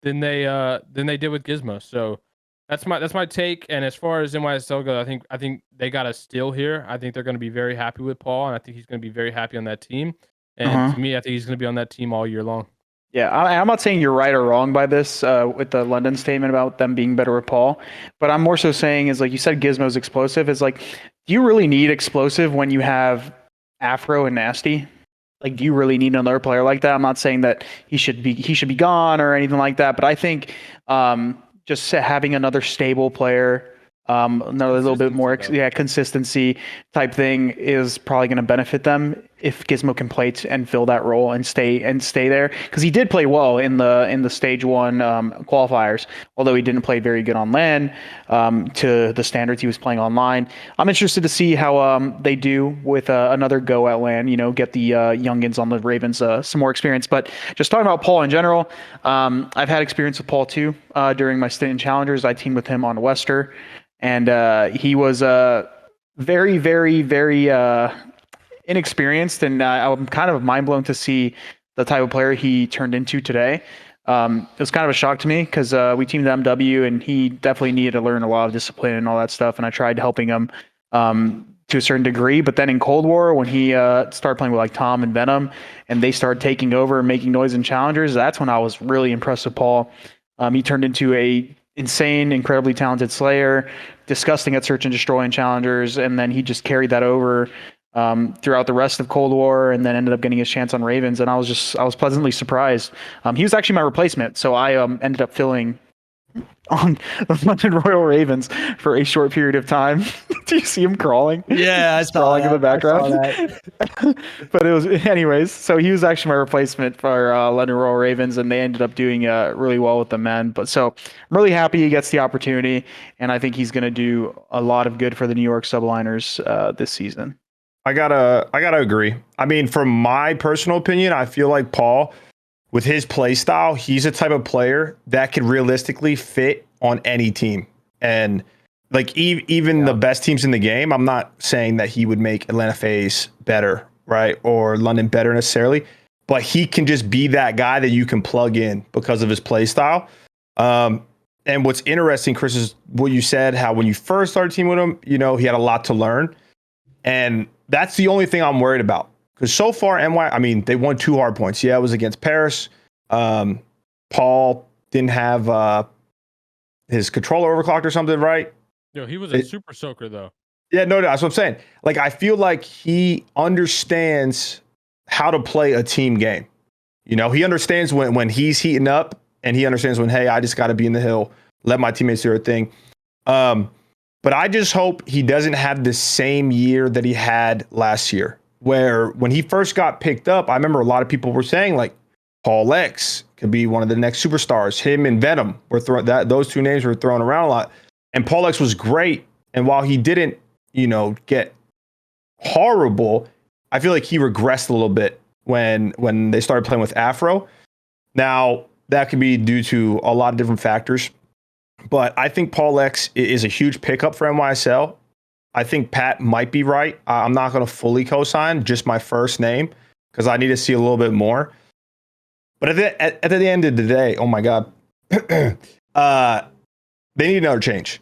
Than they did with Gizmo. So that's my take. And as far as NYSL goes, I think they got a steal here. I think they're going to be very happy with Paul, and I think he's going to be very happy on that team. And to me, I think he's going to be on that team all year long. Yeah, I'm not saying you're right or wrong by this with the London statement about them being better with Paul, but I'm more so saying is like you said, Gizmo's explosive. Is like, do you really need explosive when you have Afro and Nasty? Like, do you really need another player like that? I'm not saying that he should be gone or anything like that, but I think just having another stable player, another little bit more consistency type thing is probably going to benefit them if Gizmo can play and fill that role and stay there, because he did play well in the stage 1 qualifiers, although he didn't play very good on LAN to the standards he was playing online. I'm interested to see how they do with another go at LAN. Get the youngins on the Ravens some more experience. But just talking about Paul in general, I've had experience with Paul too during my stint in Challengers. I teamed with him on Wester, and he was very, very, very inexperienced, and I'm kind of mind blown to see the type of player he turned into today. It was kind of a shock to me because we teamed MW, and he definitely needed to learn a lot of discipline and all that stuff. And I tried helping him to a certain degree. But then in Cold War, when he started playing with like Tom and Venom, and they started taking over and making noise in Challengers, that's when I was really impressed with Paul. He turned into a insane, incredibly talented Slayer, disgusting at Search and Destroy in Challengers, and then he just carried that over throughout the rest of Cold War, and then ended up getting his chance on Ravens, and I was pleasantly surprised. He was actually my replacement, so I ended up filling on the London Royal Ravens for a short period of time. Do you see him crawling? Yeah, I saw crawling that. in the background. But it was, anyways. So he was actually my replacement for London Royal Ravens, and they ended up doing really well with the men. But so I'm really happy he gets the opportunity, and I think he's going to do a lot of good for the New York Subliners this season. I gotta agree. I mean, from my personal opinion, I feel like Paul, with his play style, he's a type of player that could realistically fit on any team. And like even the best teams in the game, I'm not saying that he would make Atlanta FaZe better, right? Or London better necessarily, but he can just be that guy that you can plug in because of his play style. And what's interesting, Chris, is what you said, how when you first started teaming with him, he had a lot to learn. And that's the only thing I'm worried about. Because so far, they won 2 hard points. Yeah, it was against Paris. Paul didn't have his controller overclocked or something, right? Yo, he was a super soaker, though. Yeah, no, that's what I'm saying. Like, I feel like he understands how to play a team game. He understands when he's heating up, and he understands when, hey, I just got to be in the hill, let my teammates do their thing. But I just hope he doesn't have the same year that he had last year, where when he first got picked up, I remember a lot of people were saying like PaulEhx could be one of the next superstars. Him and Venom were those 2 names were thrown around a lot. And PaulEhx was great. And while he didn't, get horrible, I feel like he regressed a little bit when they started playing with Afro. Now, that could be due to a lot of different factors. But I think PaulEhx is a huge pickup for NYSL. I think Pat might be right. I'm not going to fully co-sign just my first name because I need to see a little bit more. But at the end of the day, oh my God, they need another change.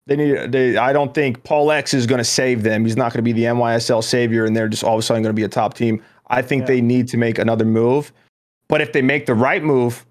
I don't think PaulEhx is going to save them. He's not going to be the NYSL savior, and they're just all of a sudden going to be a top team. I think they need to make another move. But if they make the right move,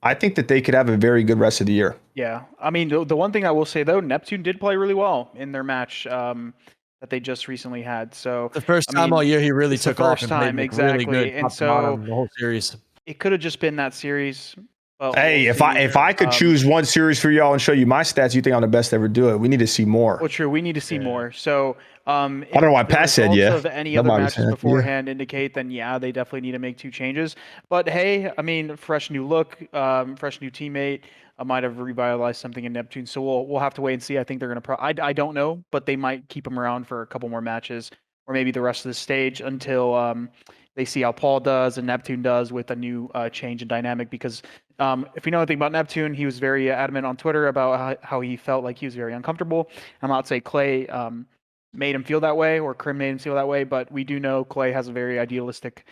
I think that they could have a very good rest of the year. Yeah. I mean, the one thing I will say, though, Neptune did play really well in their match that they just recently had. So the first time all year he really took off and played exactly. Really good, and so the whole series. It could have just been that series. Hey, if I could choose one series for y'all and show you my stats, you think I'm the best to ever do it? We need to see more. Well, true. We need to see more. So I don't know why Pat said yeah. If any other matches beforehand indicate, then yeah, they definitely need to make 2 changes. But hey, I mean, fresh new look, fresh new teammate. I might have revitalized something in Neptune. So we'll have to wait and see. I think they're gonna. I don't know, but they might keep him around for a couple more matches, or maybe the rest of the stage until they see how Paul does and Neptune does with a new change in dynamic. Because if you know anything about Neptune, he was very adamant on Twitter about how he felt like he was very uncomfortable. I'm not saying Clay made him feel that way or Crim made him feel that way, but we do know Clay has a very idealistic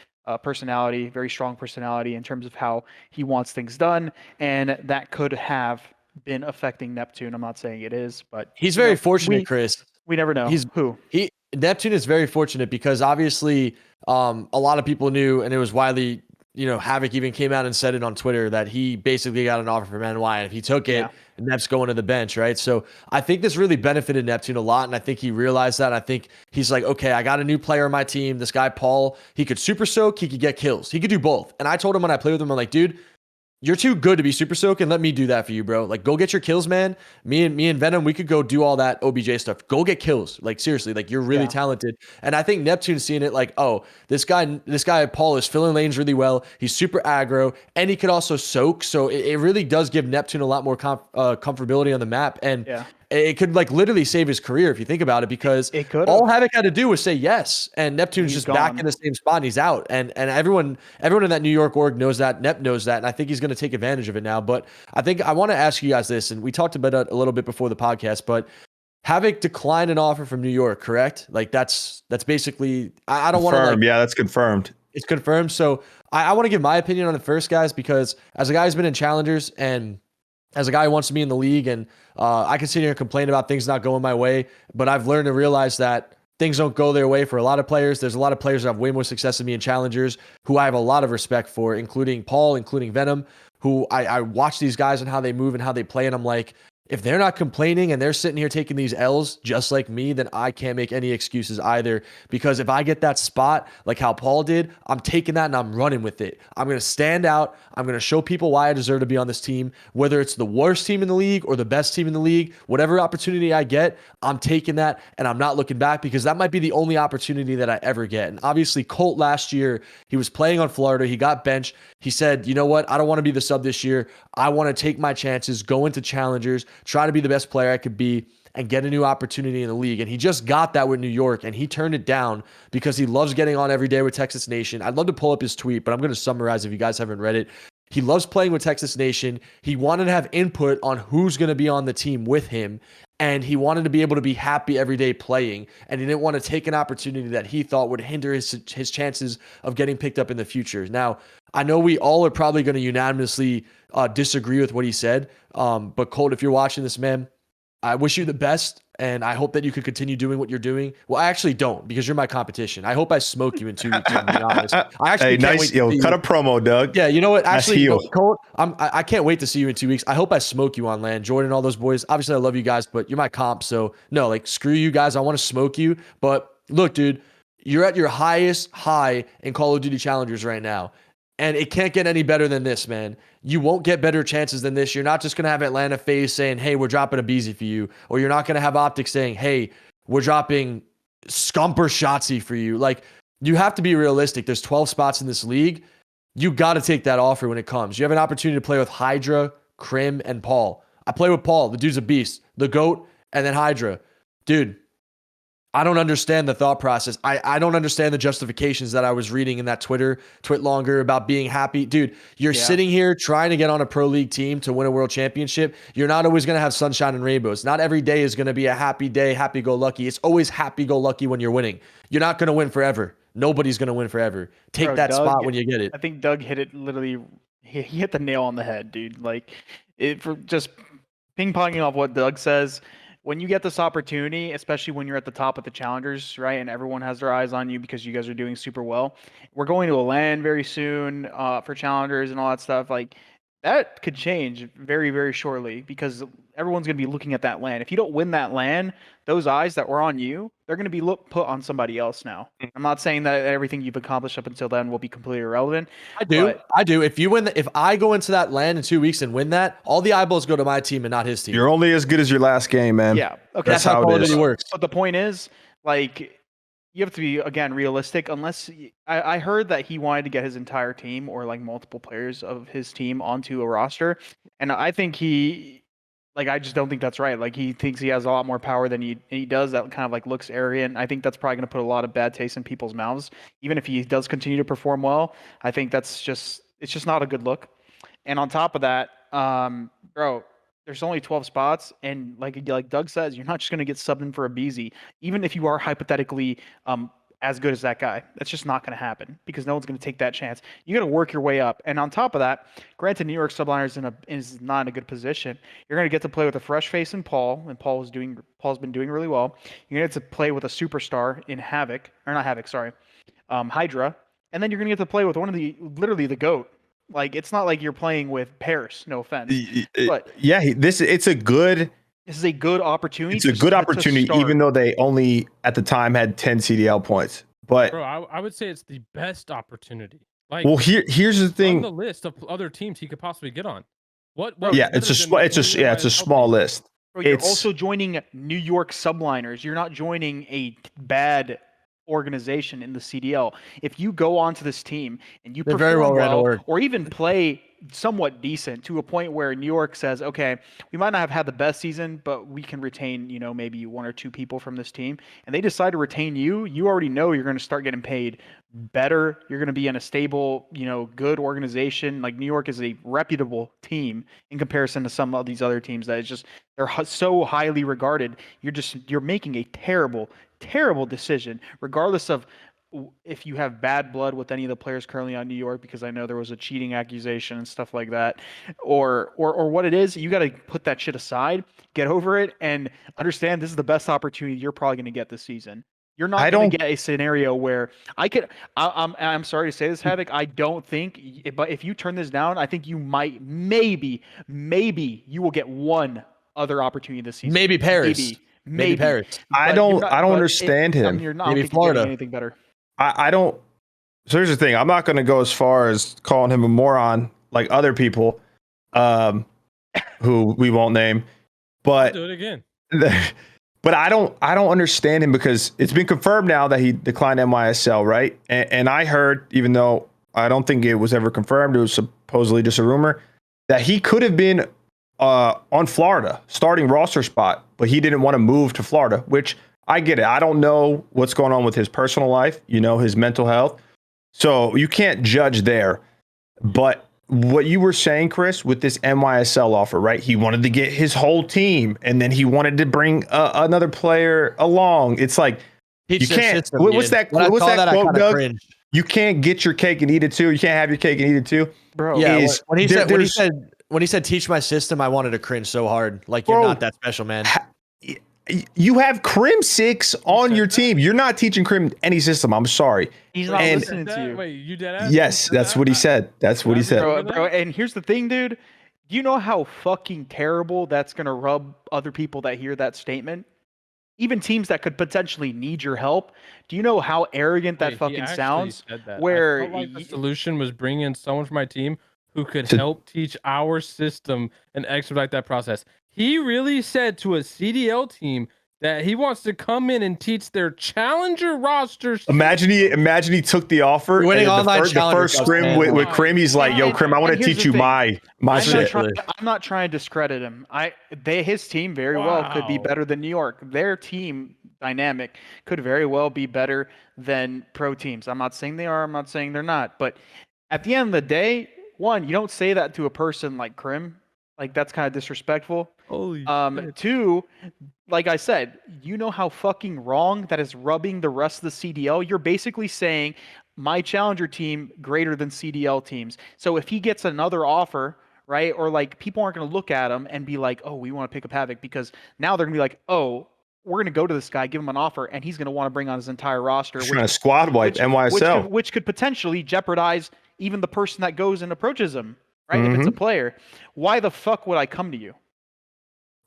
personality, very strong personality in terms of how he wants things done, and that could have been affecting Neptune. I'm not saying it is, but he's very fortunate, Chris. We never know. Neptune is very fortunate because obviously a lot of people knew, and it was widely, Havok even came out and said it on Twitter that he basically got an offer from NY, and if he took it, Nep's going to the bench, right? So I think this really benefited Neptune a lot, and I think he realized that. I think he's like, okay, I got a new player on my team. This guy, Paul, he could super soak, he could get kills. He could do both. And I told him when I played with him, I'm like, dude, you're too good to be super soaking. Let me do that for you, bro. Like, go get your kills, man. Me and Venom, we could go do all that OBJ stuff. Go get kills. Like, seriously, like, you're really talented. And I think Neptune's seeing it like, oh, this guy Paul is filling lanes really well. He's super aggro, and he could also soak. So it really does give Neptune a lot more comfortability on the map. And it could like literally save his career if you think about it, because all Havok had to do was say yes, and Neptune's just back in the same spot and he's out. And everyone in that New York org knows that. Nep knows that, and I think he's going to take advantage of it now. But I think I want to ask you guys this, and we talked about it a little bit before the podcast, but Havok declined an offer from New York, correct? Like that's basically I don't want to like, yeah, that's confirmed. It's confirmed. So I want to give my opinion on it first, guys, because as a guy who's been in challengers and as a guy who wants to be in the league, and I can sit here and complain about things not going my way, but I've learned to realize that things don't go their way for a lot of players. There's a lot of players that have way more success than me in challengers who I have a lot of respect for, including Paul, including Venom, who I watch these guys and how they move and how they play, and I'm like, if they're not complaining and they're sitting here taking these L's just like me, then I can't make any excuses either. Because if I get that spot like how Paul did, I'm taking that and I'm running with it. I'm going to stand out. I'm going to show people why I deserve to be on this team, whether it's the worst team in the league or the best team in the league. Whatever opportunity I get, I'm taking that and I'm not looking back, because that might be the only opportunity that I ever get. And obviously Colt last year, he was playing on Florida. He got benched. He said, you know what? I don't want to be the sub this year. I want to take my chances, go into challengers, try to be the best player I could be, and get a new opportunity in the league. And he just got that with New York, and he turned it down because he loves getting on every day with Texas Nation. I'd love to pull up his tweet, but I'm going to summarize if you guys haven't read it. He loves playing with Texas Nation. He wanted to have input on who's going to be on the team with him, and he wanted to be able to be happy every day playing, and he didn't want to take an opportunity that he thought would hinder his chances of getting picked up in the future. Now, I know we all are probably going to unanimously disagree with what he said, but Colt, if you're watching this, man, I wish you the best, and I hope that you could continue doing what you're doing. Well, I actually don't, because you're my competition. I hope I smoke you in 2 weeks, to be honest. I actually can't wait to see cut a promo, Doug. Yeah, you know what? Actually, Colt, I can't wait to see you in 2 weeks. I hope I smoke you on LAN. Jordan, all those boys. Obviously, I love you guys, but you're my comp, so no, like, screw you guys. I want to smoke you. But look, dude, you're at your highest high in Call of Duty Challengers right now. And it can't get any better than this, man. You won't get better chances than this. You're not just going to have Atlanta FaZe saying, hey, we're dropping aBeZy for you. Or you're not going to have OpTic saying, hey, we're dropping Scump or Shotzzy for you. Like, you have to be realistic. There's 12 spots in this league. You got to take that offer when it comes. You have an opportunity to play with Hydra, Crim, and Paul. I play with Paul. The dude's a beast. The GOAT, and then Hydra. Dude, I don't understand the thought process. I don't understand the justifications that I was reading in that twit longer about being happy. Dude, you're sitting here trying to get on a pro league team to win a world championship. You're not always going to have sunshine and rainbows. Not every day is going to be a happy day, happy-go-lucky. It's always happy-go-lucky when you're winning. You're not going to win forever. Nobody's going to win forever. Take that Doug, spot when you get it. I think Doug hit it literally. He hit the nail on the head, dude. Like, for just ping-ponging off what Doug says, when you get this opportunity, especially when you're at the top of the challengers, right, and everyone has their eyes on you because you guys are doing super well. We're going to a LAN very soon for challengers and all that stuff. Like, that could change very, very shortly, because everyone's going to be looking at that LAN. If you don't win that LAN, those eyes that were on you, they're going to be put on somebody else now. I'm not saying that everything you've accomplished up until then will be completely irrelevant. I do. If you win, if I go into that LAN in 2 weeks and win that, all the eyeballs go to my team and not his team. You're only as good as your last game, man. Yeah. Okay. That's how it works. But the point is, like, you have to be, again, realistic. Unless I heard that he wanted to get his entire team, or like multiple players of his team, onto a roster, and I think I just don't think that's right. Like, he thinks he has a lot more power than he does. That kind of like looks arrogant. I think that's probably going to put a lot of bad taste in people's mouths. Even if he does continue to perform well, I think it's just not a good look. And on top of that, bro, there's only 12 spots, and like Doug says, you're not just going to get subbed in for aBeZy, even if you are hypothetically as good as that guy. That's just not going to happen, because no one's going to take that chance. You got to work your way up. And on top of that, granted, New York Subliners is not in a good position. You're going to get to play with a fresh face in Paul, and Paul's been doing really well. You're going to get to play with a superstar in Hydra, and then you're going to get to play with literally the GOAT. Like, it's not like you're playing with Paris, no offense. But yeah, this is a good opportunity. It's a good opportunity, even though they only at the time had 10 CDL points. But bro, I would say it's the best opportunity. Like, Well, here's the on thing. the list of other teams he could possibly get on. What? Yeah, it's a small list. Bro, you're It's- also joining New York Subliners. You're not joining a bad organization in the CDL. If you go onto this team and you They're perform very well ran to well, work. or even play somewhat decent to a point where New York says, okay, we might not have had the best season, but we can retain, maybe one or two people from this team, and they decide to retain you, you already know you're going to start getting paid better. You're going to be in a stable, good organization. Like, New York is a reputable team in comparison to some of these other teams that is just, they're so highly regarded. You're making a terrible decision, regardless of if you have bad blood with any of the players currently on New York, because I know there was a cheating accusation and stuff like that, or what it is. You got to put that shit aside, get over it, and understand this is the best opportunity you're probably going to get this season. You're not going to get a scenario where I'm sorry to say this, Havok. I don't think, but if you turn this down, I think you might, maybe you will get one other opportunity this season. Maybe Paris. Maybe Paris. I don't understand him. You're not Maybe Florida. anything better. I don't. So here's the thing. I'm not going to go as far as calling him a moron like other people, who we won't name. But do it again. But I don't understand him, because it's been confirmed now that he declined NYSL, right? And I heard, even though I don't think it was ever confirmed, it was supposedly just a rumor, that he could have been on Florida, starting roster spot, but he didn't want to move to Florida, which I get it. I don't know what's going on with his personal life, his mental health. So you can't judge there. But what you were saying, Chris, with this NYSL offer, right? He wanted to get his whole team, and then he wanted to bring another player along. It's like, you can't. What's that quote, Doug? Cringe. You can't get your cake and eat it too. You can't have your cake and eat it too, bro. Yeah, when he said teach my system, I wanted to cringe so hard. Like, you're not that special, man. You have Crimsix on your team. You're not teaching Crim any system. I'm sorry. He's not listening to you. Wait, you dead ass? Yes, that's what he said. That's what he said. Bro, and here's the thing, dude. Do you know how fucking terrible that's going to rub other people that hear that statement? Even teams that could potentially need your help. Do you know how arrogant that fucking sounds? Where I felt like the solution was bringing in someone from my team who could help teach our system and expedite that process. He really said to a CDL team that he wants to come in and teach their challenger rosters. Imagine he took the offer. Winning online the first scrim with Crim, he's like, "Yo, Crim, I want to teach you my shit." I'm not trying to discredit him. His team very well could be better than New York. Their team dynamic could very well be better than pro teams. I'm not saying they are. I'm not saying they're not. But at the end of the day, one, you don't say that to a person like Crim. Like, that's kind of disrespectful. Holy shit. Two, like I said, you know how fucking wrong that is rubbing the rest of the CDL. You're basically saying my challenger team greater than CDL teams. So if he gets another offer, right, or like people aren't going to look at him and be like, oh, we want to pick up Havok, because now they're going to be like, oh, we're going to go to this guy, give him an offer, and he's going to want to bring on his entire roster. Trying to squad wipe NYSL. Which could potentially jeopardize even the person that goes and approaches him. Right, if it's a player, why the fuck would I come to you?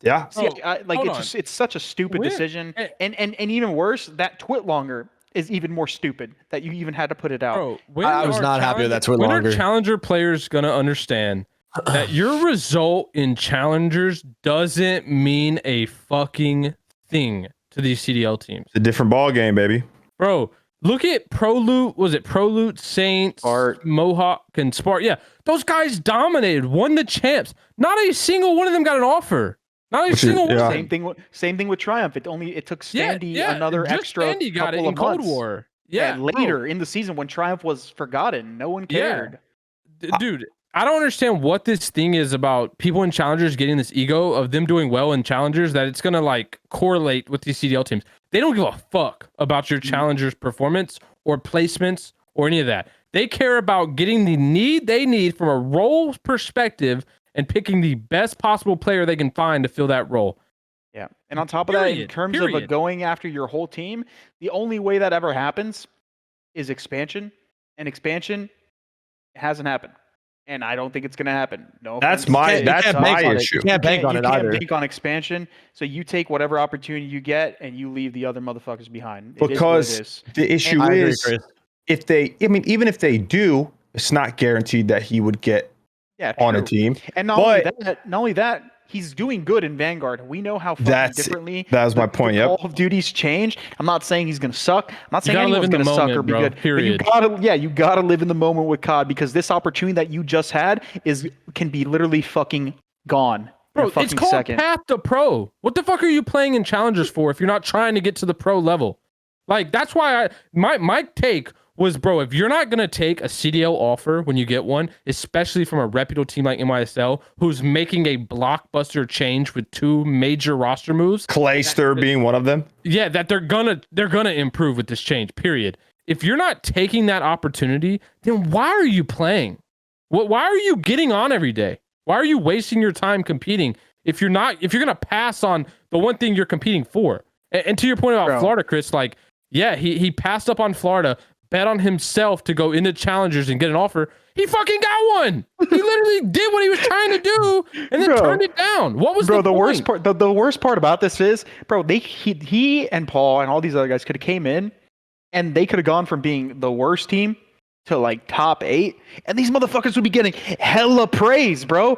Yeah, see, it's such a stupid decision, and even worse, that twit longer is even more stupid that you even had to put it out. Bro, I was not happy with that twit longer. When are challenger players gonna understand that your result in challengers doesn't mean a fucking thing to these CDL teams? It's a different ball game, baby. Bro, look at ProLoot. Was it ProLoot, Saints, Mohawk, and Spark? Yeah, those guys dominated, won the champs. Not a single one of them got an offer. Not a single one. Same thing with Triumph. It took Standy another extra Standy got couple it in of Cold months. War. Yeah, later in the season when Triumph was forgotten, no one cared. Dude, I don't understand what this thing is about people in challengers getting this ego of them doing well in challengers, that it's gonna like correlate with these CDL teams. They don't give a fuck about your challengers' performance or placements or any of that. They care about getting the need they need from a role perspective and picking the best possible player they can find to fill that role. Yeah. And on top of that, in terms of going after your whole team, the only way that ever happens is expansion. And expansion hasn't happened. And I don't think it's going to happen. No, that's my issue. You can't bank on it either. You can't bank on expansion. So you take whatever opportunity you get and you leave the other motherfuckers behind. Because the issue is, even if they do, it's not guaranteed that he would get on a team. And not only that, he's doing good in Vanguard. We know how fucking differently that was my point. Call of Duty's change. I'm not saying he's gonna suck. I'm not saying anyone's gonna suck or be good. Period. But you gotta live in the moment with COD, because this opportunity that you just had can be literally fucking gone. Bro, it's called Path to Pro. What the fuck are you playing in Challengers for if you're not trying to get to the pro level? Like, that's why my take was, bro, if you're not going to take a CDL offer when you get one, especially from a reputable team like NYSL, who's making a blockbuster change with 2 major roster moves. Clayster being one of them. Yeah, that they're gonna improve with this change, period. If you're not taking that opportunity, then why are you playing? Why are you getting on every day? Why are you wasting your time competing if you're gonna pass on the one thing you're competing for? And to your point about Florida, Chris, like, yeah, he passed up on Florida, bet on himself to go into Challengers and get an offer. He fucking got one. He literally did what he was trying to do and then turned it down. What was the worst part? The worst part about this is, bro, he and Paul and all these other guys could have came in and they could have gone from being the worst team to like top 8, and these motherfuckers would be getting hella praise, bro.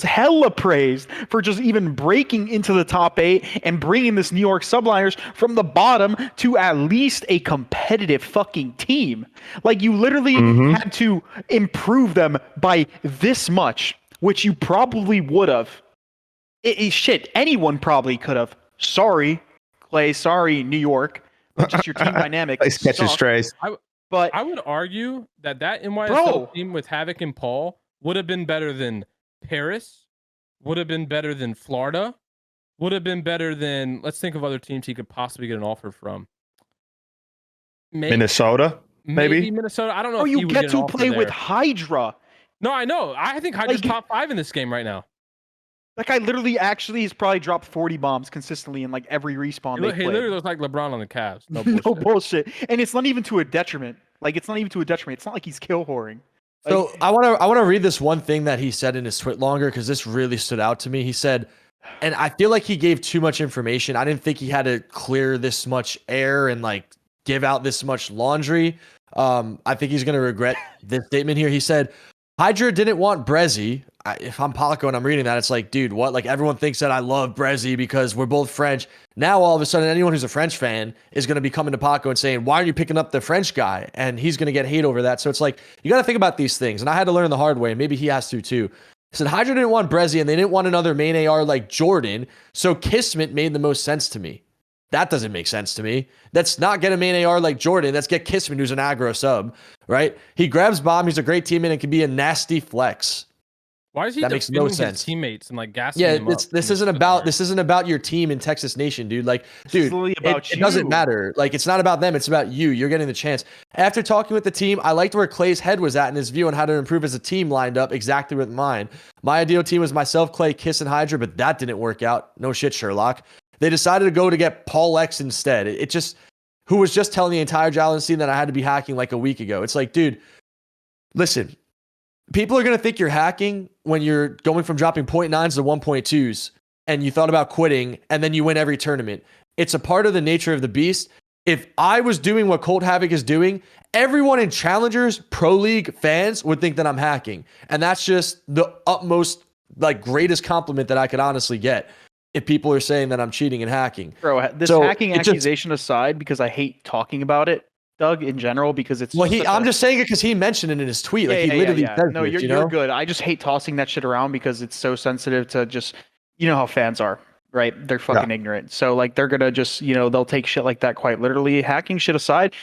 Hella praise for just even breaking into the top 8 and bringing this New York Subliners from the bottom to at least a competitive fucking team. Like, you literally had to improve them by this much, which you probably would have. Shit, anyone probably could have. Sorry, Clay. Sorry, New York. Just your team dynamic. It's catching strays. But I would argue that NYSL team with Havok and Paul would have been better than Paris, would have been better than Florida, would have been better than, let's think of other teams he could possibly get an offer from. Minnesota, maybe Minnesota. I don't know. Oh, you get to play with Hydra. No, I know. I think Hydra's top 5 in this game right now. That guy literally he's probably dropped 40 bombs consistently in like every respawn they play. He literally looks like LeBron on the Cavs. No bullshit. No bullshit. And it's not even to a detriment. Like, it's not even to a detriment. It's not like he's kill whoring. Like, so I want to read this one thing that he said in his tweet longer, because this really stood out to me. He said, and I feel like he gave too much information. I didn't think he had to clear this much air and like give out this much laundry. I think he's going to regret this statement here. He said, Hydra didn't want aBeZy. If I'm Paco and I'm reading that, it's like, dude, what? Like, everyone thinks that I love aBeZy because we're both French. Now, all of a sudden, anyone who's a French fan is going to be coming to Paco and saying, why are you picking up the French guy? And he's going to get hate over that. So it's like, you got to think about these things. And I had to learn the hard way. Maybe he has to too. He said, Hydra didn't want aBeZy and they didn't want another main AR like Jordan. So Kismet made the most sense to me. That doesn't make sense to me. That's not get a main AR like Jordan. That's get Kismet, who's an aggro sub, right? He grabs bomb. He's a great teammate and can be a nasty flex. Why is he? That makes no sense. His teammates and like gassing them up. This isn't about your team in Texas Nation, dude. Like, dude, it doesn't matter. Like, it's not about them. It's about you. You're getting the chance. After talking with the team, I liked where Clay's head was at in his view on how to improve as a team lined up exactly with mine. My ideal team was myself, Clay, Kiss, and Hydra, but that didn't work out. No shit, Sherlock. They decided to go to get PaulEhx instead. Who was just telling the entire Jalen scene that I had to be hacking like a week ago. It's like, dude, listen. People are going to think you're hacking when you're going from dropping 0.9s to 1.2s and you thought about quitting and then you win every tournament. It's a part of the nature of the beast. If I was doing what Colt Havok is doing, everyone in Challengers, Pro League fans would think that I'm hacking. And that's just the utmost, like, greatest compliment that I could honestly get if people are saying that I'm cheating and hacking. Bro, this hacking accusation aside, because I hate talking about it, Doug, in general, because it's I'm just saying it because he mentioned it in his tweet. Like, he literally says no, you're good. I just hate tossing that shit around because it's so sensitive to just, you know how fans are, right? They're fucking ignorant. So like, they're gonna just, they'll take shit like that quite literally. Hacking shit aside,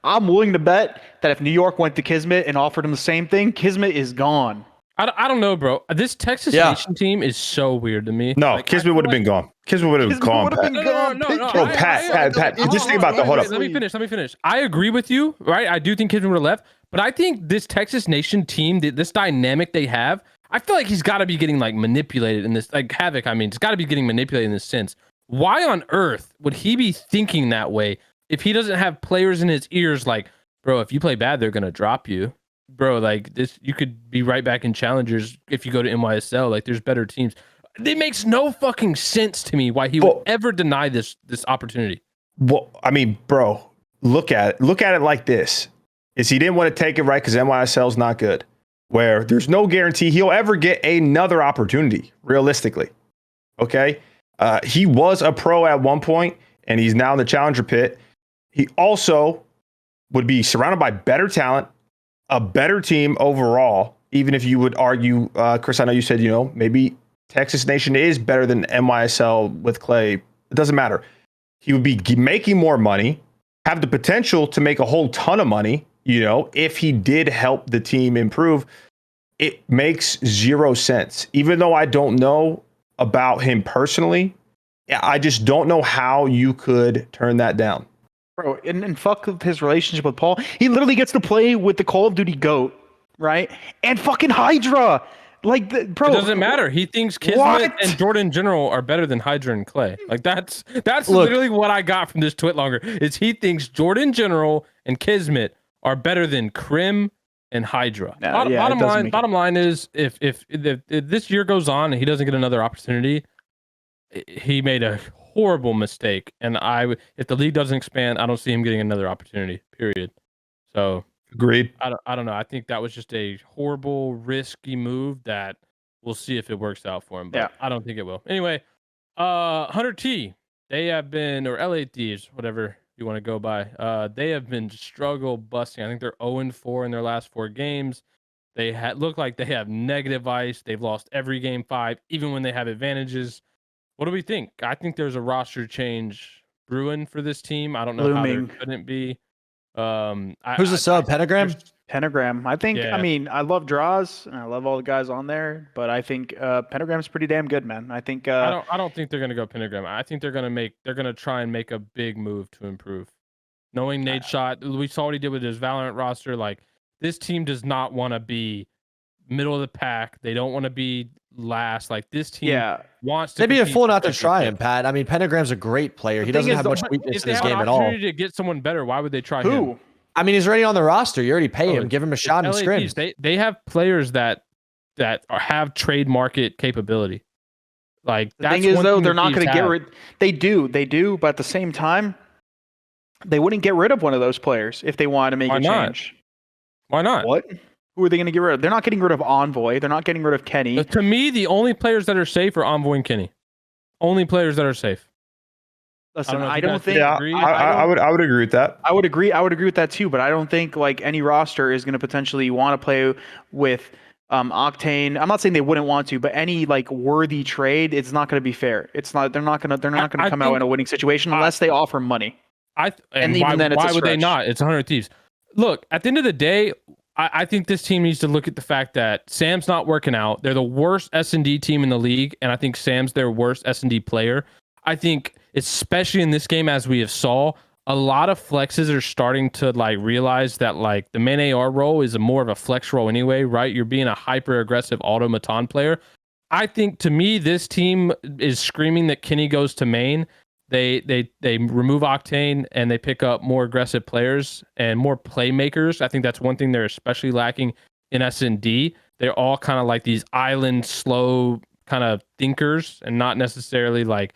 I'm willing to bet that if New York went to Kismet and offered him the same thing, Kismet is gone. I don't know, bro. This Texas Nation team is so weird to me. No, like, Kismet would have been gone. Kismet would have gone. No. Bro, Pat. Just think about the hold up. Let me finish. I agree with you, right? I do think Kismet would have left, but I think this Texas Nation team, this dynamic they have, I feel like he's got to be getting like manipulated in this, like Havok. I mean, it's got to be getting manipulated in this sense. Why on earth would he be thinking that way if he doesn't have players in his ears? Like, bro, if you play bad, they're gonna drop you. Bro, like this, you could be right back in Challengers if you go to NYSL. Like, there's better teams. It makes no fucking sense to me why he would ever deny this opportunity. Well, I mean, bro, look at it like this. is he didn't want to take it right because NYSL is not good, where there's no guarantee he'll ever get another opportunity, realistically. Okay? He was a pro at one point, and he's now in the challenger pit. He also would be surrounded by better talent, a better team overall, even if you would argue, Chris, I know you said, maybe Texas Nation is better than NYSL with Clay. It doesn't matter. He would be making more money, have the potential to make a whole ton of money, if he did help the team improve. It makes zero sense. Even though I don't know about him personally, I just don't know how you could turn that down. Bro, and fuck his relationship with Paul. He literally gets to play with the Call of Duty GOAT, right? And fucking Hydra. Like, bro. It doesn't matter. He thinks Kismet and Jordan General are better than Hydra and Clay. Like, that's literally what I got from this tweet longer, is he thinks Jordan General and Kismet are better than Crim and Hydra. Bottom line is, if this year goes on and he doesn't get another opportunity, he made a horrible mistake. And if the league doesn't expand, I don't see him getting another opportunity, period. So agreed. I don't know. I think that was just a horrible, risky move that we'll see if it works out for him. But I don't think it will. Anyway, 100T, they have been, or LA Thieves, whatever you want to go by, they have been struggle busting. I think they're 0-4 in their last 4 games. They look like they have negative ice. They've lost every game 5, even when they have advantages. What do we think? I think there's a roster change brewing for this team. I don't know how there couldn't be. Who's the sub? Pentagram? Pentagram. I think, I mean, I love Draws, and I love all the guys on there, but I think Pentagram's pretty damn good, man. I think I don't think they're gonna go Pentagram. I think they're gonna try and make a big move to improve. Knowing Nate Shot, we saw what he did with his Valorant roster. Like, this team does not want to be middle of the pack. They don't want to be last. Like, this team wants to. They'd be a fool not to try him, Pat. I mean, Pentagram's a great player. He doesn't have much weakness in his game at all. If they have an opportunity to get someone better, why would they try him? I mean, he's already on the roster. You already pay him. Give him a shot in scrims. They have players that have trade market capability. Like, the thing is, though, they're not going to get rid. They do, but at the same time, they wouldn't get rid of one of those players if they wanted to make a change. Why not? What? Who are they going to get rid of? They're not getting rid of Envoy. They're not getting rid of Kenny. To me, the only players that are safe are Envoy and Kenny. Only players that are safe. Listen, I don't think. Yeah, I would agree with that. I would agree with that too. But I don't think like any roster is going to potentially want to play with Octane. I'm not saying they wouldn't want to, but any like worthy trade, it's not going to be fair. It's not. They're not going to come out in a winning situation unless they offer money. Even then, why would they not? It's 100 Thieves. Look, at the end of the day, I think this team needs to look at the fact that Sam's not working out. They're the worst S&D team in the league, and I think Sam's their worst S&D player. I think, especially in this game, as we have saw, a lot of flexes are starting to like realize that like the main AR role is more of a flex role anyway, right? You're being a hyper aggressive automaton player. I think, to me, this team is screaming that Kenny goes to main. They remove Octane and they pick up more aggressive players and more playmakers. I think that's one thing they're especially lacking in S&D. They're all kind of like these island slow kind of thinkers and not necessarily like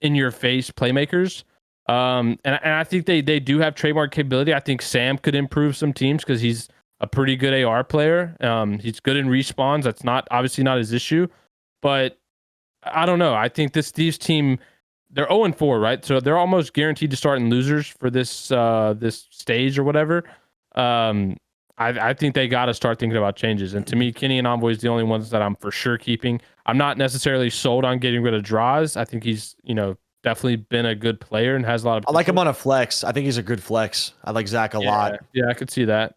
in your face playmakers. And I think they do have trademark capability. I think Sam could improve some teams because he's a pretty good AR player. He's good in respawns. That's obviously not his issue, but I don't know. I think this Thieves team, they're 0-4, right? So they're almost guaranteed to start in losers for this stage or whatever. I think they got to start thinking about changes. And to me, Kenny and Envoy is the only ones that I'm for sure keeping. I'm not necessarily sold on getting rid of Draws. I think he's, definitely been a good player and has a lot of potential. I like him on a flex. I think he's a good flex. I like Zach a lot. Yeah, I could see that.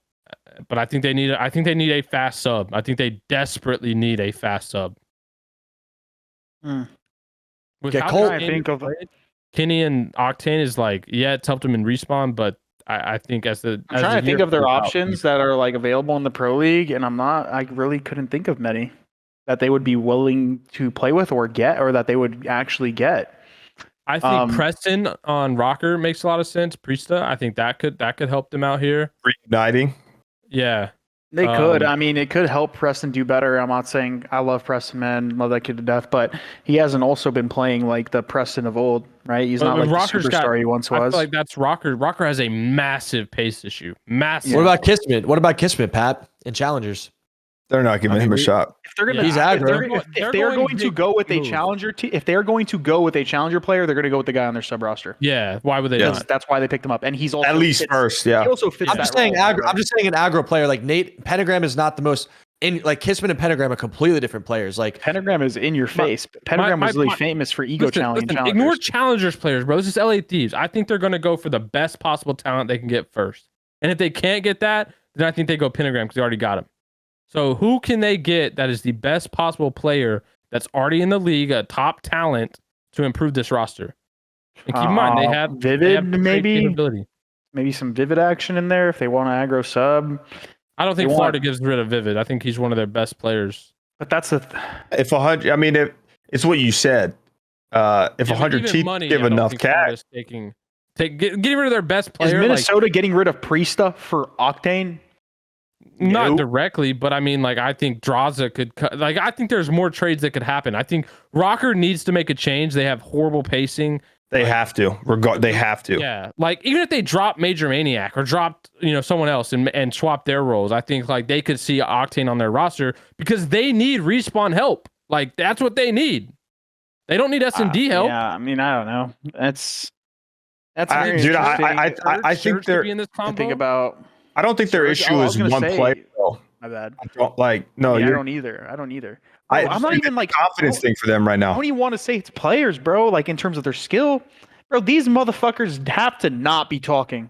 But I think they need a fast sub. I think they desperately need a fast sub. I think of Kenny and Octane is like, it's helped him in respawn, but I think I'm trying to think of their options that are like available in the pro league, and I really couldn't think of many that they would be willing to play with or get, or that they would actually get. I think Preston on ROKKR makes a lot of sense. Priesta, I think that could help them out here. Reigniting. Yeah. They could. I mean, it could help Preston do better. I'm not saying I love Preston, man, love that kid to death, but he hasn't also been playing like the Preston of old, right? He's not like the superstar he once was. I feel like that's ROKKR. ROKKR has a massive pace issue. Massive. What about Kismet? What about Kismet, Pat, in challengers? They're not giving him a shot. If they're gonna, He's aggro. if they're going to go with a challenger, if they're going to go with a challenger player, they're going to go with the guy on their sub roster. Yeah, why would they not? That's why they picked him up, and he's also at least first. Yeah, he also fits. I'm just saying aggro. I'm just saying an aggro player like Nate Pentagram is not the most. Like Kismet and Pentagram are completely different players. Like Pentagram is in your face. Pentagram was really famous for ego challenging. Ignore challengers players, bro. This is LA Thieves. I think they're going to go for the best possible talent they can get first. And if they can't get that, then I think they go Pentagram because they already got him. So who can they get that is the best possible player that's already in the league, a top talent to improve this roster? And keep in mind they have Vivid, maybe some Vivid action in there if they want to aggro sub. I don't think Florida gives rid of Vivid. I think he's one of their best players. But that's the if 100. I mean, it's what you said. If 100 teeth give enough cash, getting rid of their best player. Is Minnesota getting rid of Priesta for Octane? Not directly, but I mean, like, I think Draza could, like, I think there's more trades that could happen. I think ROKKR needs to make a change. They have horrible pacing. They have to. They have to. Yeah. Like, even if they drop Major Maniac or dropped, someone else and swap their roles, I think, like, they could see Octane on their roster because they need respawn help. Like, that's what they need. They don't need S&D help. Yeah, I mean, I don't know. That's very dude, interesting. I think they're in this combo. Think about. I don't think their issue is one player. My bad. I don't like. No, I don't either. Bro, I'm not even like confidence thing for them right now. I don't even want to say it's players, bro. Like in terms of their skill, bro. These motherfuckers have to not be talking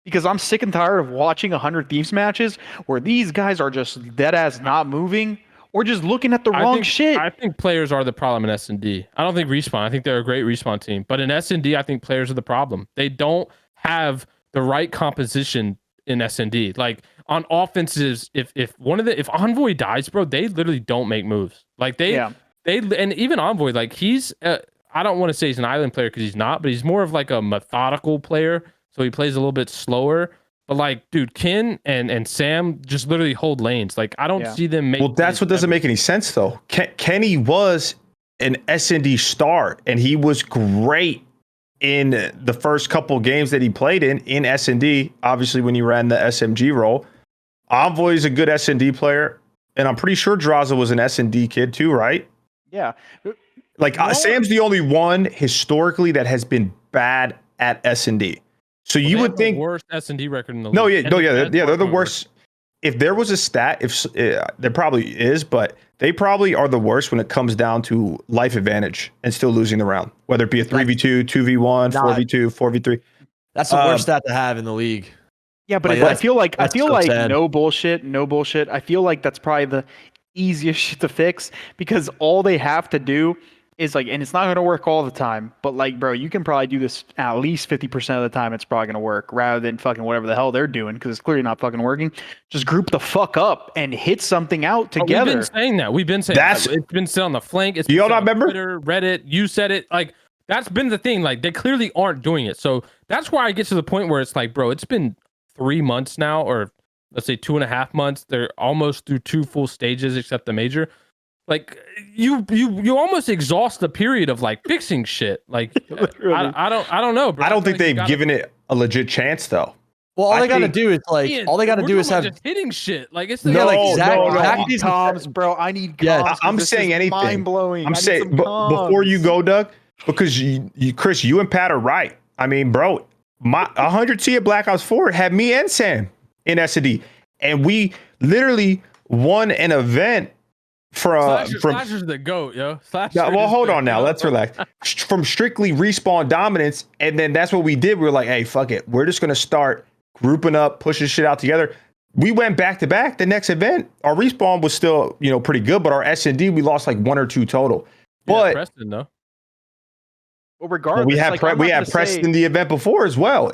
because I'm sick and tired of watching 100 Thieves matches where these guys are just dead ass not moving or just looking at the wrong shit. I think players are the problem in S&D. I don't think respawn. I think they're a great respawn team, but in S&D, I think players are the problem. They don't have the right composition in S&D. Like on offenses, if Envoy dies, bro, they literally don't make moves. Like they and even Envoy, like he's I don't want to say he's an island player because he's not, but he's more of like a methodical player. So he plays a little bit slower. But like, dude, Ken and Sam just literally hold lanes. Like I don't see them make. Well, that's what doesn't make any sense though. Kenny was an S&D star and he was great in the first couple games that he played in S&D, obviously when he ran the SMG role. Envoy is a good S&D player, and I'm pretty sure Draza was an S&D kid too, right? Yeah. Like Sam's the only one historically that has been bad at S&D. So you would think worst S&D record in the league. They're the worst. If there was a stat, there probably is, but they probably are the worst when it comes down to life advantage and still losing the round, whether it be a 3v2, 2v1, 4v2, 4v3. That's the worst stat to have in the league. Yeah, but I feel like no bullshit. I feel like that's probably the easiest shit to fix because all they have to do is like, and it's not going to work all the time, but like, bro, you can probably do this at least 50% of the time. It's probably going to work rather than fucking whatever the hell they're doing because it's clearly not fucking working. Just group the fuck up and hit something out together. We've been saying that. It's been said on the flank. It's you all not remember? Twitter, Reddit. You said it. Like that's been the thing. Like they clearly aren't doing it. So that's why I get to the point where it's like, bro, it's been 3 months now, or let's say 2.5 months. They're almost through 2 full stages except the major. Like you almost exhaust the period of like fixing shit. Like I don't know, bro. I don't think they've given it a legit chance though. Well, all they got to do is like all they got to do is have just hitting shit. Like it's comms, bro. I need comms. Yeah, I'm saying anything. Mind blowing. I'm saying before you go, Doug, because you Chris, you and Pat are right. I mean, bro, my 100T at Black Ops 4 had me and Sam in S&D, and we literally won an event. Slasher's the GOAT, yo. Well, hold on now. Let's relax. From strictly respawn dominance, and then that's what we did. We were like, hey, fuck it. We're just going to start grouping up, pushing shit out together. We went back to back. The next event, our respawn was still, pretty good, but our S&D, we lost like 1 or 2 total. But Preston, though. Well, regardless, we had Preston the event before as well.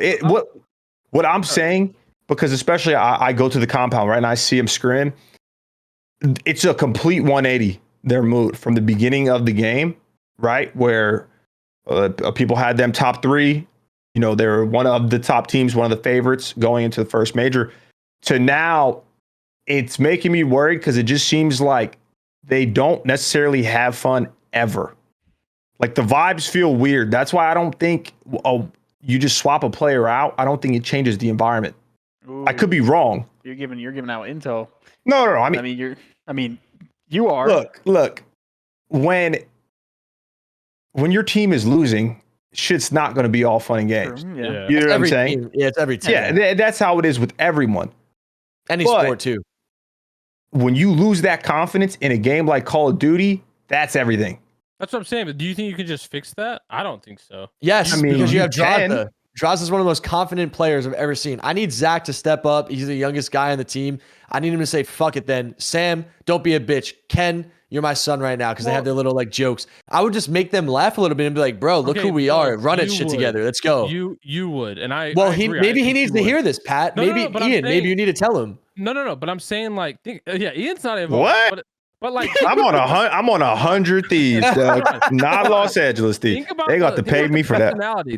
What I'm saying, because especially I go to the compound, right, and I see him scrim. It's a complete 180, their mood from the beginning of the game, right? Where people had them top 3, they're one of the top teams, one of the favorites going into the first major, to now it's making me worried because it just seems like they don't necessarily have fun ever. Like the vibes feel weird. That's why I don't think you just swap a player out. I don't think it changes the environment. Ooh, I could be wrong. You're giving out intel. No. I mean, you are. Look. When your team is losing, shit's not going to be all fun and games. Yeah. You know what I'm saying? Team. Yeah, it's every team. Yeah, that's how it is with everyone. Any sport too. When you lose that confidence in a game like Call of Duty, that's everything. That's what I'm saying. But do you think you can just fix that? I don't think so. Yes, I mean, because you have you can. Draza. Draza is one of the most confident players I've ever seen. I need Zach to step up. He's the youngest guy on the team. I need him to say, fuck it then. Sam, don't be a bitch. Ken, you're my son right now, because they have their little like jokes. I would just make them laugh a little bit and be like, bro, look who we are. Run it shit together. Let's go. You would. And I Well, agree. maybe he needs to hear this, Pat. Maybe Ian, maybe you need to tell him. No. But I'm saying like, Ian's not involved. What? But like, I'm on 100 Thieves, not Los Angeles Thieves. They got to pay me for that.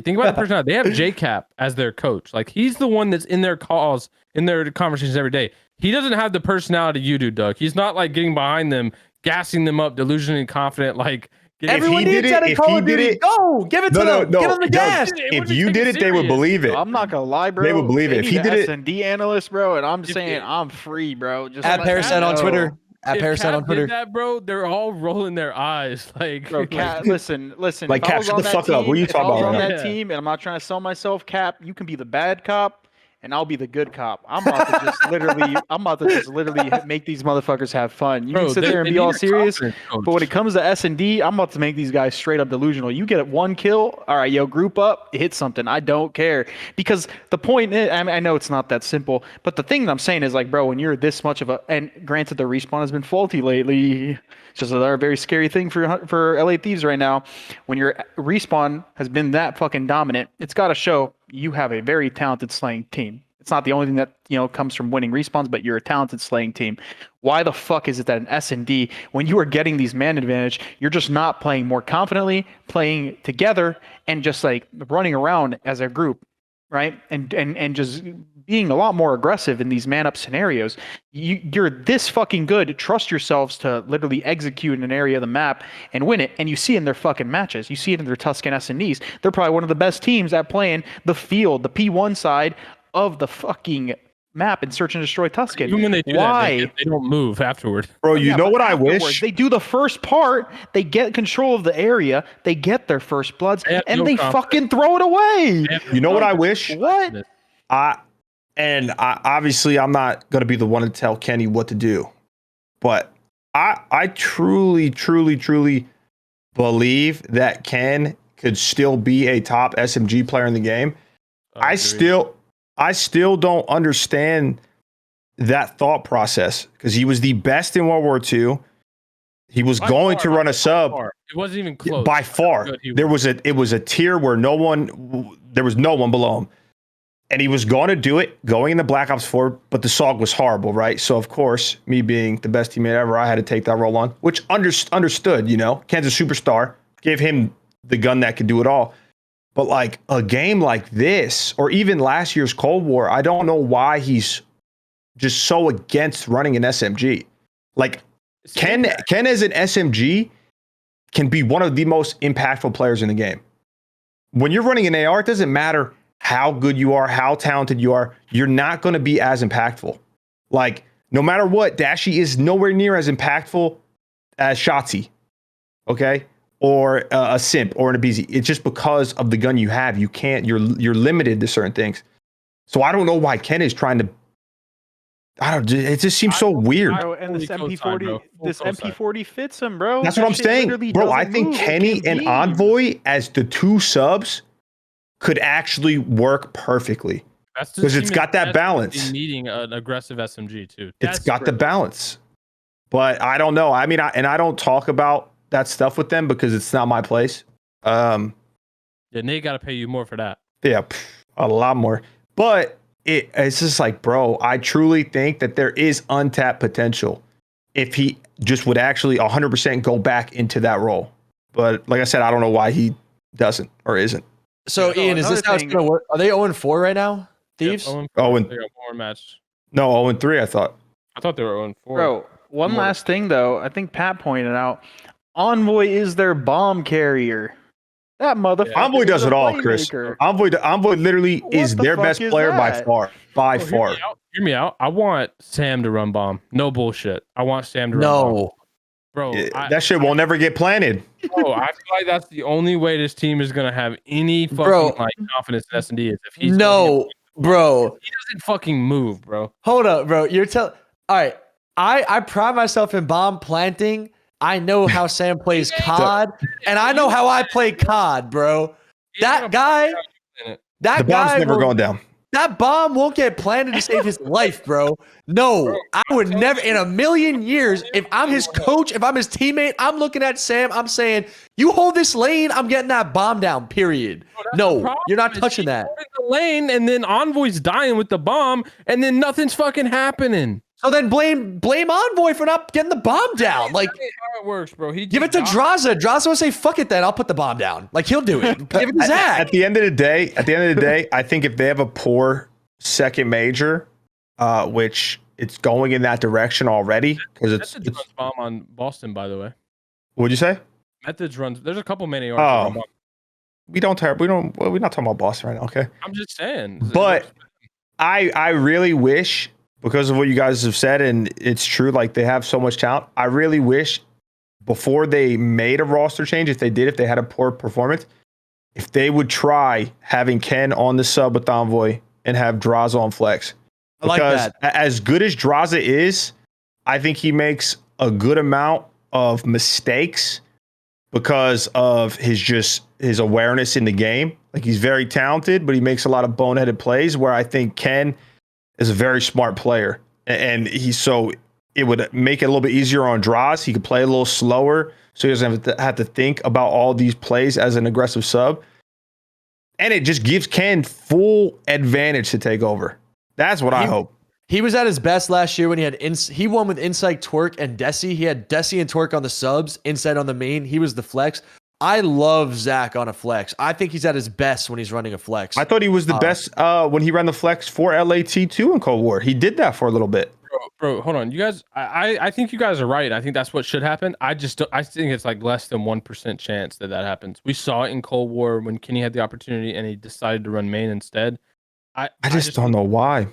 Think about the personality. They have JCap as their coach. Like he's the one that's in their calls, in their conversations every day. He doesn't have the personality you do, Doug. He's not like getting behind them, gassing them up, delusionally confident. Like everyone needs that in Call of Duty. Go, give it to them. Give them the gas. If you did it, they would believe it. I'm not gonna lie, bro. They would believe it. If he did it, S&D analyst, bro, and I'm saying I'm free, bro. Just at Parasite on Twitter. At Parasite on Twitter. Did that, bro, they're all rolling their eyes. Like, bro, Cap, listen. Like, Cap, shut the fuck up. What are you talking about? On that team, and I'm not trying to sell myself, Cap. You can be the bad cop, and I'll be the good cop. I'm about to just literally make these motherfuckers have fun. You can sit there and be all serious, but when it comes to S&D, I'm about to make these guys straight up delusional. You get one kill, all right, yo, group up, hit something. I don't care, because the point is, I know it's not that simple, but the thing that I'm saying is like, bro, when you're this much of a, and granted, the respawn has been faulty lately. It's just another very scary thing for LA Thieves right now. When your respawn has been that fucking dominant, it's got to show you have a very talented slaying team. It's not the only thing that, comes from winning respawns, but you're a talented slaying team. Why the fuck is it that in S&D, when you are getting these man advantage, you're just not playing more confidently, playing together, and just like running around as a group, right? And just being a lot more aggressive in these man-up scenarios. You're this fucking good. Trust yourselves to literally execute in an area of the map and win it. And you see it in their fucking matches. You see it in their Tuscan S&Ds. They're probably one of the best teams at playing the field, the P1 side of the fucking map in Search and Destroy Tuscan. Even when they do Why? that, they don't move afterward. Bro, you know what I wish? They do the first part, they get control of the area, they get their first bloods, and they fucking throw it away. You know what I wish? What? Obviously, I'm not going to be the one to tell Kenny what to do, but I truly believe that Ken could still be a top SMG player in the game. I still don't understand that thought process, because he was the best in World War II. He was going to run a sub. It wasn't even close. By far. It was a tier where there was no one below him. And he was going to do it going into Black Ops 4, but the SOG was horrible, right? So, of course, me being the best teammate ever, I had to take that role on, which understood, Ken's a superstar. Gave him the gun that could do it all. But, like, a game like this, or even last year's Cold War, I don't know why he's just so against running an SMG. Like, Ken as an SMG can be one of the most impactful players in the game. When you're running an AR, it doesn't matter how good you are, how talented you are, you're not going to be as impactful. Like, no matter what, Dashy is nowhere near as impactful as Shotzzy, okay? Or a Simp or an aBeZy. It's just because of the gun you have. You're limited to certain things. So I don't know why Ken is trying to, it just seems so weird. And this MP40 fits him, bro. That's what I'm saying. Bro, I think Kenny and Envoy as the two subs could actually work perfcally, because it's got that balance. Needing an aggressive SMG too. It's got the balance, but I don't know. I mean, I don't talk about that stuff with them because it's not my place. Yeah, Nate got to pay you more for that. Yeah, a lot more. But it's just like, bro, I truly think that there is untapped potential if he just would actually 100% go back into that role. But like I said, I don't know why he doesn't or isn't. So, Ian, is this how it's going to work? Are they 0-4 right now, Thieves? Yeah, 0-3. They got one more match. No, 0-3, I thought. I thought they were 0-4. Bro, one last thing though. I think Pat pointed out, Envoy is their bomb carrier. That motherfucker. Envoy does is a it all, Chris. playmaker. Envoy literally What is the their fuck best is player by that? far. By far. Hear me out. I want Sam to run bomb. No bullshit. I want Sam to run bomb. No. Bro, That shit won't never get planted. Bro, I feel like that's the only way this team is gonna have any fucking like confidence in S&D is if he's bro. He doesn't fucking move, bro. Hold up, bro. You're all right. I pride myself in bomb planting. I know how Sam plays COD, and I know how I play COD, bro. That guy, The bomb's never going down. That bomb won't get planted to save his life, bro. No, I would never in a million years. If I'm his coach, if I'm his teammate, I'm looking at Sam. I'm saying, you hold this lane, I'm getting that bomb down, period. No, you're not touching that. The lane, and then Envoy's dying with the bomb, and then nothing's fucking happening. So then blame Envoy for not getting the bomb down. Like, that ain't how it works, bro. He give it to Draza. Draza will say, "Fuck it, then I'll put the bomb down." Like he'll do it. Give it to Zach. At the end of the day, I think if they have a poor second major, which it's going in that direction already, because it's runs bomb on Boston, by the way. What'd you say? Methods runs. There's a couple many. We're not talking about Boston right now, okay? I'm just saying. But I really wish, because of what you guys have said, and it's true, like they have so much talent. I really wish before they made a roster change, if they had a poor performance, if they would try having Ken on the sub with Envoy and have Draza on flex. Because as good as Draza is, I think he makes a good amount of mistakes because of his awareness in the game. Like he's very talented, but he makes a lot of boneheaded plays where I think Ken is a very smart player. And it would make it a little bit easier on Draz. He could play a little slower, so he doesn't have to think about all these plays as an aggressive sub. And it just gives Ken full advantage to take over. That's what I hope. He was at his best last year when he won with Insight, Twerk, and Desi. He had Desi and Twerk on the subs, Insight on the main. He was the flex. I love Zach on a flex. I think he's at his best when he's running a flex. I thought he was the best when he ran the flex for LAT2 in Cold War. He did that for a little bit. Bro, hold on. You guys, I think you guys are right. I think that's what should happen. I think it's like less than 1% chance that happens. We saw it in Cold War when Kenny had the opportunity and he decided to run main instead. I just don't know why.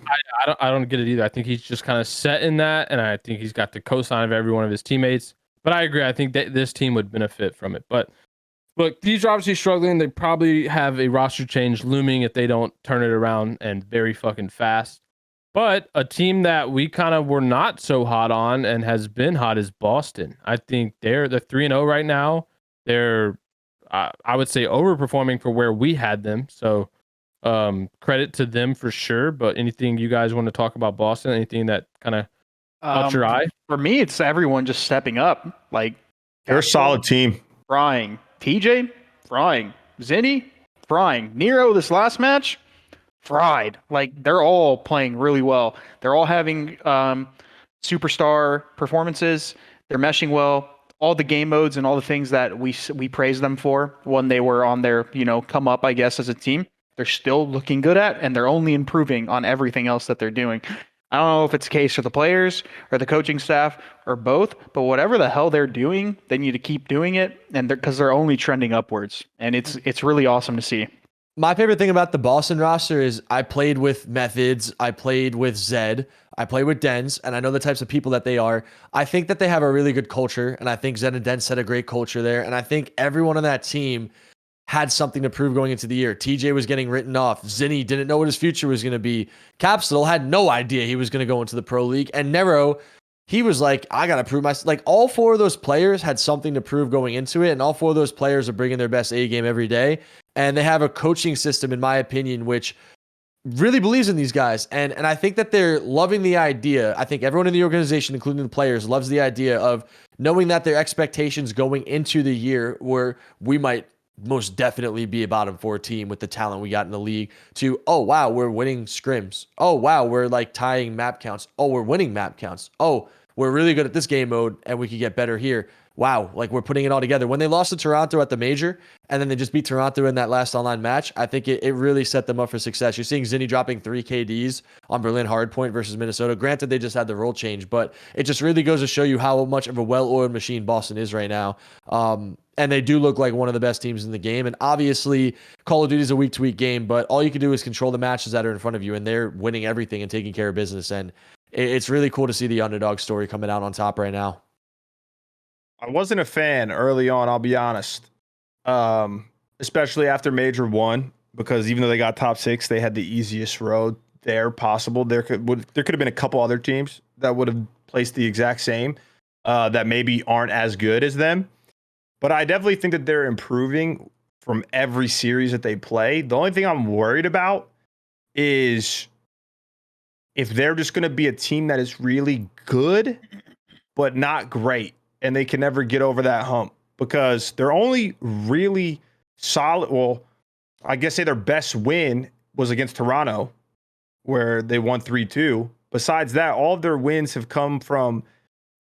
I don't get it either. I think he's just kind of set in that, and I think he's got the cosign of every one of his teammates. But I agree. I think that this team would benefit from it. But look, these are obviously struggling. They probably have a roster change looming if they don't turn it around and very fucking fast. But a team that we kind of were not so hot on and has been hot is Boston. I think they're 3-0 right now. They're, I would say, overperforming for where we had them. So credit to them for sure. But anything you guys want to talk about Boston? Anything that kind of caught your eye? For me, it's everyone just stepping up. Like they're a solid team. Frying. TJ, frying. Zinni, frying. Nero, this last match, fried. Like they're all playing really well. They're all having superstar performances. They're meshing well. All the game modes and all the things that we praise them for when they were on their come up, I guess, as a team, they're still looking good at, and they're only improving on everything else that they're doing. I don't know if it's the case for the players or the coaching staff or both, but whatever the hell they're doing, they need to keep doing it, and because they're only trending upwards, and it's really awesome to see. My favorite thing about the Boston roster is I played with Methods, I played with Zed, I played with Dens, and I know the types of people that they are. I think that they have a really good culture, and I think Zed and Dens set a great culture there, and I think everyone on that team had something to prove going into the year. TJ was getting written off. Zinni didn't know what his future was going to be. Capsule had no idea he was going to go into the Pro League. And Nero, he was like, I got to prove myself. Like all four of those players had something to prove going into it. And all four of those players are bringing their best A game every day. And they have a coaching system, in my opinion, which really believes in these guys. And I think that they're loving the idea. I think everyone in the organization, including the players, loves the idea of knowing that their expectations going into the year where we might most definitely be a bottom 4 team with the talent we got in the league to, oh, wow, we're winning scrims. Oh, wow, we're like tying map counts. Oh, we're winning map counts. Oh, we're really good at this game mode and we could get better here. wow, like we're putting it all together. When they lost to Toronto at the major and then they just beat Toronto in that last online match, I think it really set them up for success. You're seeing Zinni dropping 3 KDs on Berlin Hardpoint versus Minnesota. Granted, they just had the role change, but it just really goes to show you how much of a well-oiled machine Boston is right now. And they do look like one of the best teams in the game. And obviously, Call of Duty is a week-to-week game, but all you can do is control the matches that are in front of you, and they're winning everything and taking care of business. And it's really cool to see the underdog story coming out on top right now. I wasn't a fan early on, I'll be honest. Especially after Major 1, because even though they got top 6, they had the easiest road there possible. There could have been a couple other teams that would have placed the exact same that maybe aren't as good as them. But I definitely think that they're improving from every series that they play. The only thing I'm worried about is if they're just going to be a team that is really good, but not great, and they can never get over that hump, because they're only really solid. Well, I guess say their best win was against Toronto, where they won 3-2. Besides that, all of their wins have come from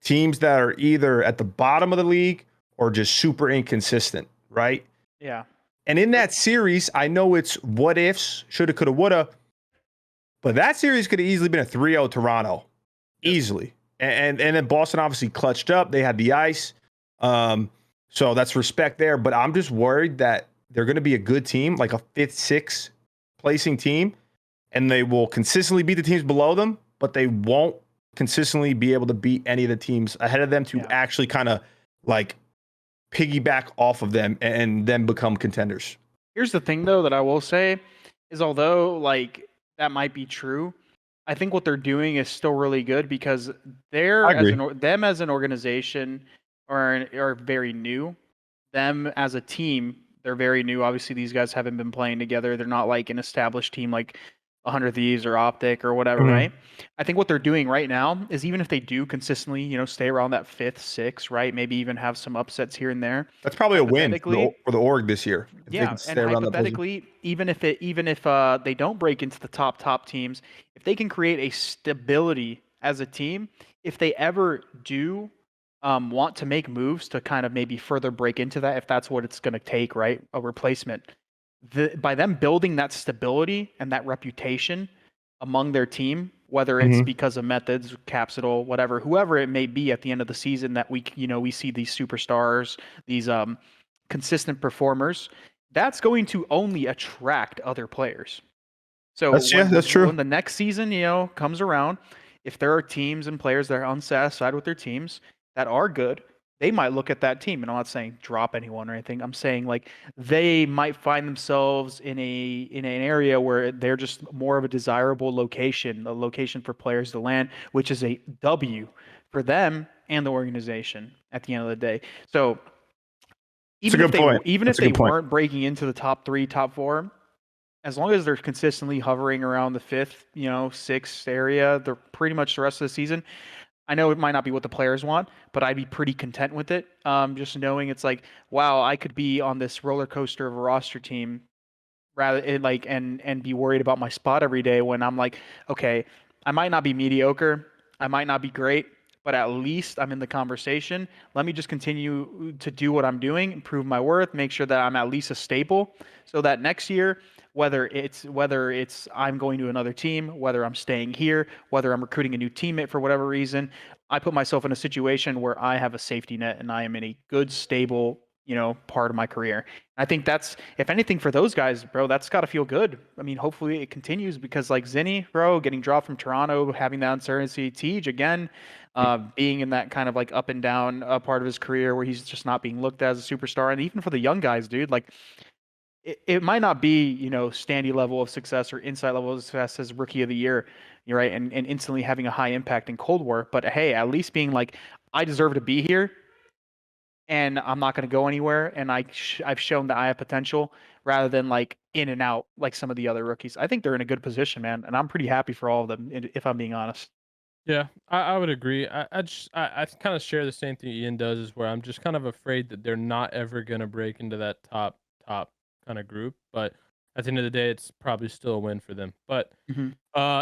teams that are either at the bottom of the league or just super inconsistent, right? Yeah. And in that series, I know it's what ifs, shoulda, coulda, woulda, but that series could have easily been a 3-0 Toronto. Easily. And then Boston obviously clutched up. They had the ice. So that's respect there. But I'm just worried that they're going to be a good team, like a 5th, 6th placing team, and they will consistently beat the teams below them, but they won't consistently be able to beat any of the teams ahead of them to actually kind of like piggyback off of them and then become contenders. Here's the thing, though, that I will say is, although like that might be true, I think what they're doing is still really good, because they're as an organization are very new. Them as a team, they're very new. Obviously, these guys haven't been playing together. They're not like an established team like 100 Thieves or OpTic or whatever, right? I think what they're doing right now is, even if they do consistently, stay around that 5th, 6th, right? Maybe even have some upsets here and there. That's probably a win for the org this year. Yeah, and hypothetically, even if they don't break into the top teams, if they can create a stability as a team, if they ever do want to make moves to kind of maybe further break into that, if that's what it's going to take, right? A replacement. By them building that stability and that reputation among their team, whether it's because of methods, Capsule, whatever, whoever it may be at the end of the season, that we see these superstars, these consistent performers, that's going to only attract other players. So that's true. When the next season, comes around, if there are teams and players that are unsatisfied with their teams that are good, they might look at that team, and I'm not saying drop anyone or anything. I'm saying like they might find themselves in an area where they're just more of a desirable location, a location for players to land, which is a W for them and the organization at the end of the day. So even if they weren't breaking into the top 3, top 4, as long as they're consistently hovering around the 5th, 6th area, they're pretty much the rest of the season. I know it might not be what the players want, but I'd be pretty content with it. Just knowing it's like, wow, I could be on this roller coaster of a roster team and be worried about my spot every day, when I'm like, okay, I might not be mediocre, I might not be great, but at least I'm in the conversation. Let me just continue to do what I'm doing, improve my worth, make sure that I'm at least a staple, so that next year, whether it's I'm going to another team, whether I'm staying here, whether I'm recruiting a new teammate for whatever reason, I put myself in a situation where I have a safety net and I am in a good, stable, part of my career. I think that's, if anything, for those guys, bro, that's got to feel good. I mean, hopefully it continues, because like Zinni, bro, getting dropped from Toronto, having that uncertainty, Tej again, being in that kind of like up and down part of his career where he's just not being looked at as a superstar. And even for the young guys, dude, like, it might not be, standy level of success or inside level of success as rookie of the year, you're right, and instantly having a high impact in Cold War. But hey, at least being like, I deserve to be here, and I'm not going to go anywhere, and I've shown that I have potential, rather than like in and out like some of the other rookies. I think they're in a good position, man, and I'm pretty happy for all of them, if I'm being honest. Yeah, I would agree. I kind of share the same thing Ian does, is where I'm just kind of afraid that they're not ever gonna break into that top kind of group. But at the end of the day, it's probably still a win for them. But Mhm.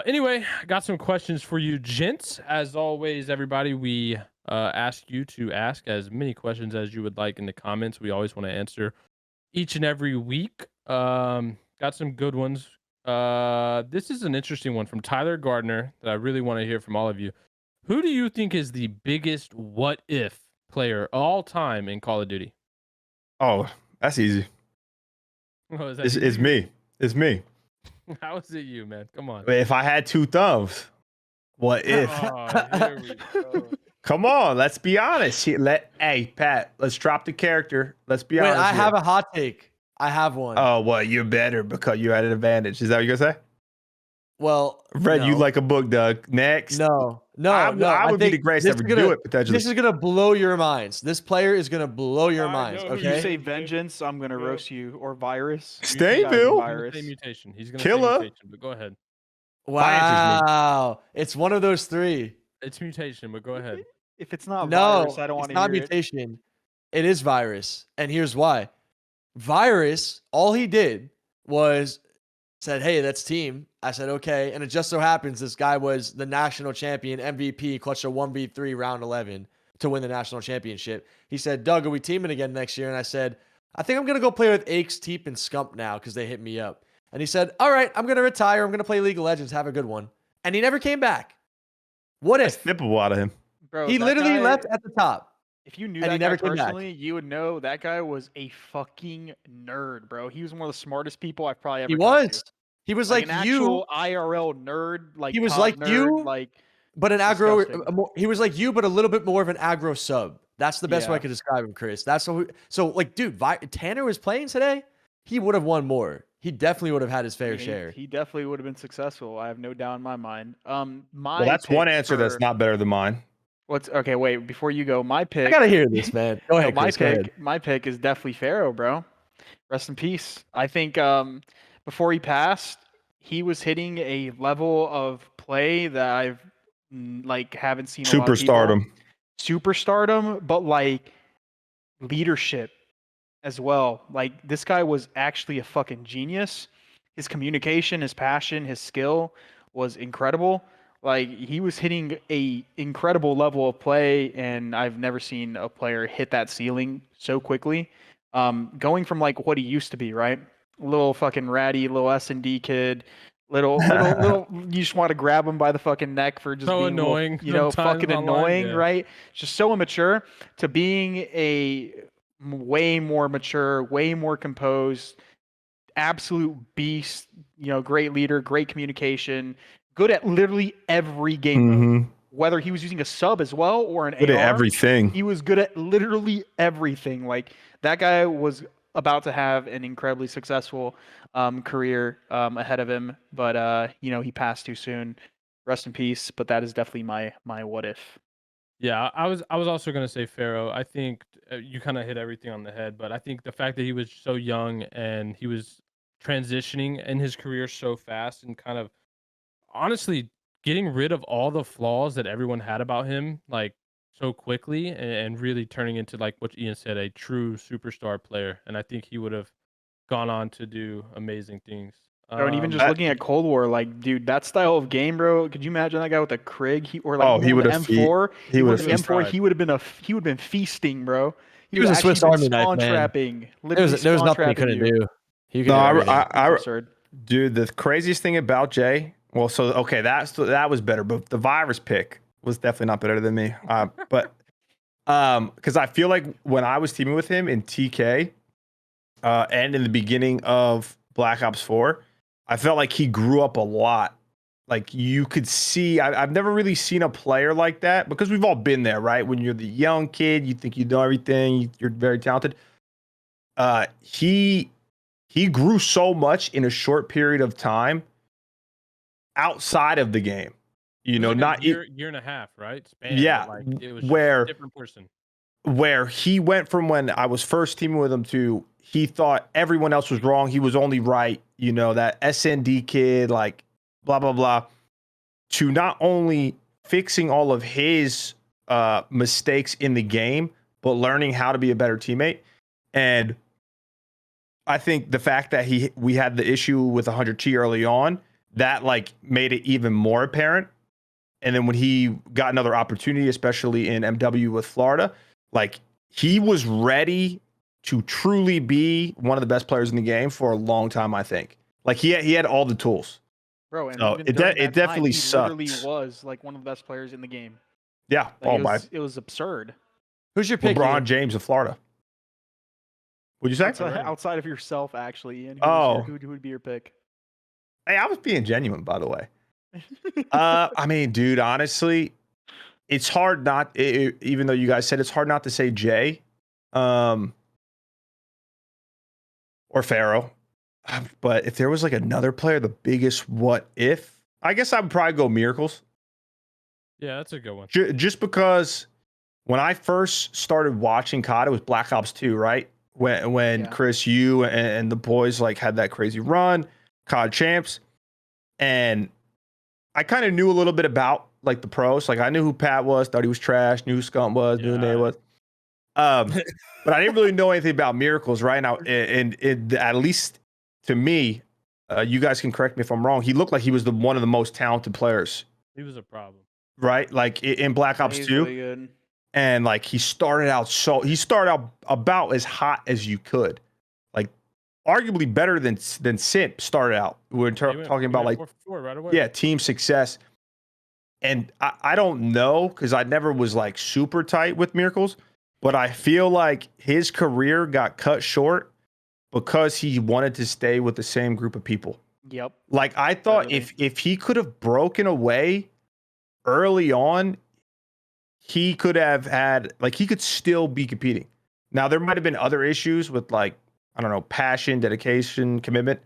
anyway, I got some questions for you, gents. As always, everybody, we ask you to ask as many questions as you would like in the comments. We always want to answer each and every week. Got some good ones. This is an interesting one from Tyler Gardner that I really want to hear from all of you. Who do you think is the biggest what if player all time in Call of Duty? Oh, that's easy. Oh, is that It's you? me. It's me. How is it you, man? Come on. If I had two thumbs, what if? Oh, here we go. Come on, let's be honest. Hey, Pat, let's drop the character. Let's be Wait, honest. I here. have a hot take. I have one. Oh, well, you're better because you had an advantage. Is that what you're gonna say? Well, Read no. you like a book, Doug. Next. No. I would be think the greatest to this ever is gonna- do it, potentially. This is gonna blow your minds. This player is gonna blow your minds. know who If you Okay. say vengeance, I'm gonna roast you, or virus. Stay, Virus. Bill. He's gonna say mutation. He's gonna Killer. say mutation, but go ahead. Wow. It's one of those three. It's mutation, but go ahead. If it's not No, virus, I don't want it's to not hear it. mutation. It is virus, and here's why. Virus, all he did was said, "Hey, that's team." I said, "Okay," and it just so happens this guy was the national champion, MVP, clutched a 1v3 round 11 to win the national championship. He said, "Doug, are we teaming again next year?" And I said, "I think I'm gonna go play with Aches, Teep, and Scump now because they hit me up." And he said, "All right, I'm gonna retire. I'm gonna play League of Legends. Have a good one." And he never came back. What That's if nippable out of him. Bro, he that literally guy- left at the top? If you knew and he that guy never came back. personally, you would know that guy was a fucking nerd, bro. He was one of the smartest people I've probably ever He talked was. to. He was Like like an you, actual IRL nerd, like He was COD like nerd, you, like but an aggro. disgusting. He was like you, but a little bit more of an aggro sub. That's the best way I Yeah. could describe him, Chris. That's so like, dude. Tanner was playing today. He would have won more. He definitely would have had his fair he- share. He definitely would have been successful. I have no doubt in my mind. My Well, that's one pick answer that's for- not better than mine. What's okay? Wait, before you go, my pick. I gotta hear this, man. Go No, ahead, Chris. Go ahead. my pick is definitely Pharaoh, bro. Rest in peace. I think before he passed, he was hitting a level of play that I've like haven't seen. A lot of people. Superstardom. Superstardom, but like leadership as well. Like this guy was actually a fucking genius. His communication, his passion, his skill was incredible. Like he was hitting a incredible level of play, and I've never seen a player hit that ceiling so quickly. Going from like what he used to be, right? Little fucking ratty, little S&D kid, little. You just want to grab him by the fucking neck for just So being a little, annoying sometimes fucking online, annoying, yeah. right? Just so immature to being a way more mature, way more composed, absolute beast. Great leader, great communication. Good at literally every game mode. Mm-hmm. Whether he was using a sub as well or an Good AR, at everything. he was good at literally everything. Like that guy was about to have an incredibly successful career ahead of him, but he passed too soon. Rest in peace. But that is definitely my what if. Yeah, I was also gonna say Pharaoh. I think you kind of hit everything on the head, but I think the fact that he was so young and he was transitioning in his career so fast and kind of honestly getting rid of all the flaws that everyone had about him like so quickly and really turning into like what Ian said, a true superstar player. And I think he would have gone on to do amazing things. Bro, and even just looking at Cold War, like, dude, that style of game, bro. Could you imagine that guy with a Krig? He would have M4. He would With have the M4. He would have been feasting, bro. He was a actually Swiss been Army knife, spawn man. trapping. There was nothing he couldn't do. He could do everything. Absurd. Dude, the craziest thing about Jay. Well, so okay, that was better, but the virus pick was definitely not better than me. But because I feel like when I was teaming with him in TK, and in the beginning of Black Ops 4, I felt like he grew up a lot. Like you could see, I've never really seen a player like that because we've all been there, right? When you're the young kid, you think you know everything, you're very talented. He grew so much in a short period of time outside of the game. It was like a year and a half, right? Span, yeah, like it was where a different person. Where he went from when I was first teaming with him to he thought everyone else was wrong, he was only right. That SND kid, like blah blah blah, to not only fixing all of his mistakes in the game, but learning how to be a better teammate. And I think the fact that we had the issue with 100T early on, that like made it even more apparent. And then when he got another opportunity, especially in MW with Florida, like he was ready to truly be one of the best players in the game for a long time, I think. Like he had all the tools. Bro, and So even it during that definitely time, he literally sucks. was like one of the best players in the game. Yeah, Like, it was absurd. Who's your pick? LeBron Here? James of Florida. What'd you say? Outside of yourself, actually, Ian, who would be your pick? Hey, I was being genuine, by the way. I mean, dude, honestly, it's hard not, even though you guys said it's hard not to say Jay, or Pharaoh. But if there was like another player, the biggest what if, I guess I would probably go Miracles. Yeah, that's a good one. Just because when I first started watching COD, it was Black Ops 2, right? When Chris, you and the boys like had that crazy run, COD champs, and I kind of knew a little bit about like the pros. Like I knew who Pat was, thought he was trash, knew who Scump was, knew who Nate was. But I didn't really know anything about Miracles, right? Now, and at least to me, you guys can correct me if I'm wrong. He looked like he was one of the most talented players. He was a problem, right? Like in Black Ops 2, really good. And like he started out about as hot as you could, like arguably better than Simp started out. We're talking about like 4-4 right away. Yeah, team success. And I don't know because I never was like super tight with Miracles, but I feel like his career got cut short because he wanted to stay with the same group of people. Yep. Like I thought if he could have broken away early on, he could have had like he could still be competing. Now there might have been other issues with like, I don't know, passion, dedication, commitment.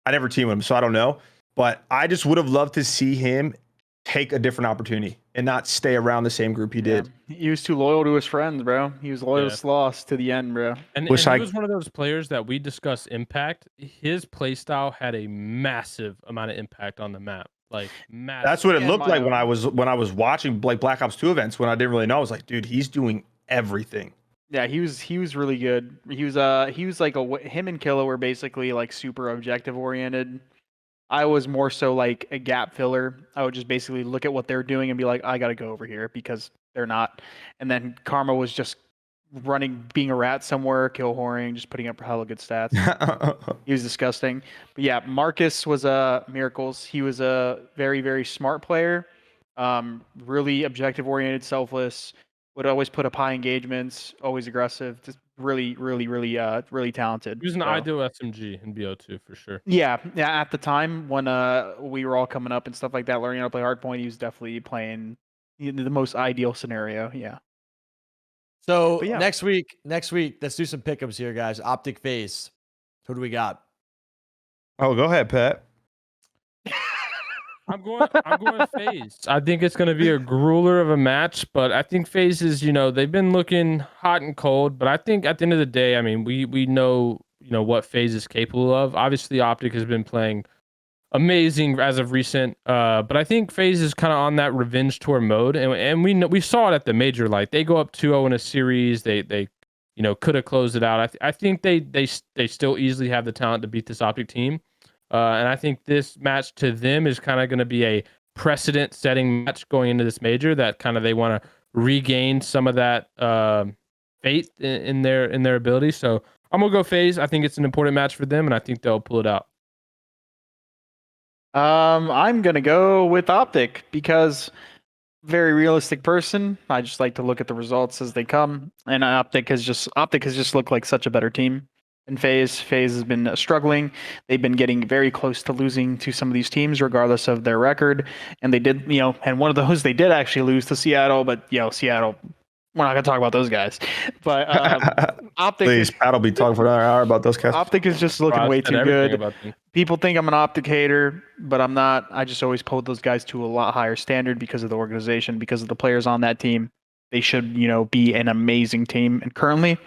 I never teamed with him, so I don't know. But I just would have loved to see him take a different opportunity and not stay around the same group he did. He was too loyal to his friends, bro. He was loyal to Sloss to the end, bro. And he was one of those players that we discussed impact. His play style had a massive amount of impact on the map. Like massive. That's what it looked like when I was watching like Black Ops 2 events when I didn't really know. I was like, dude, he's doing everything. Yeah, he was really good. He was like him and Killa were basically like super objective oriented. I was more so like a gap filler. I would just basically look at what they're doing and be like, I gotta go over here because they're not. And then Karma was just running, being a rat somewhere, kill whoring, just putting up hella good stats. He was disgusting. But yeah, Marcus was Miracles. He was a very, very smart player. Really objective oriented, selfless. Would always put up high engagements. Always aggressive. Just really, really, really, really talented. He was an ideal SMG in BO2 for sure. Yeah. At the time when we were all coming up and stuff like that, learning how to play hardpoint, he was definitely playing the most ideal scenario. Yeah. So next week, let's do some pickups here, guys. OpTic FaZe. Who do we got? Oh, go ahead, Pat. I'm going FaZe. I think it's going to be a grueler of a match, but I think FaZe is, they've been looking hot and cold, but I think at the end of the day, I mean, we know, what FaZe is capable of. Obviously, OpTic has been playing amazing as of recent, but I think FaZe is kind of on that revenge tour mode, and we saw it at the major. Like they go up 2-0 in a series, they could have closed it out. I think they still easily have the talent to beat this OpTic team. And I think this match to them is kind of going to be a precedent-setting match going into this major that kind of they want to regain some of that faith in their ability. So I'm gonna go FaZe. I think it's an important match for them, and I think they'll pull it out. I'm gonna go with OpTic because very realistic person. I just like to look at the results as they come, and OpTic has just looked like such a better team. And FaZe has been struggling. They've been getting very close to losing to some of these teams, regardless of their record. And they did, and one of those they did actually lose to Seattle. But Seattle, we're not gonna talk about those guys. But OpTic, please, Pat will be talking for another hour about those guys. OpTic is just looking way too good. People think I'm an OpTic hater, but I'm not. I just always hold those guys to a lot higher standard because of the organization, because of the players on that team. They should, be an amazing team. And currently,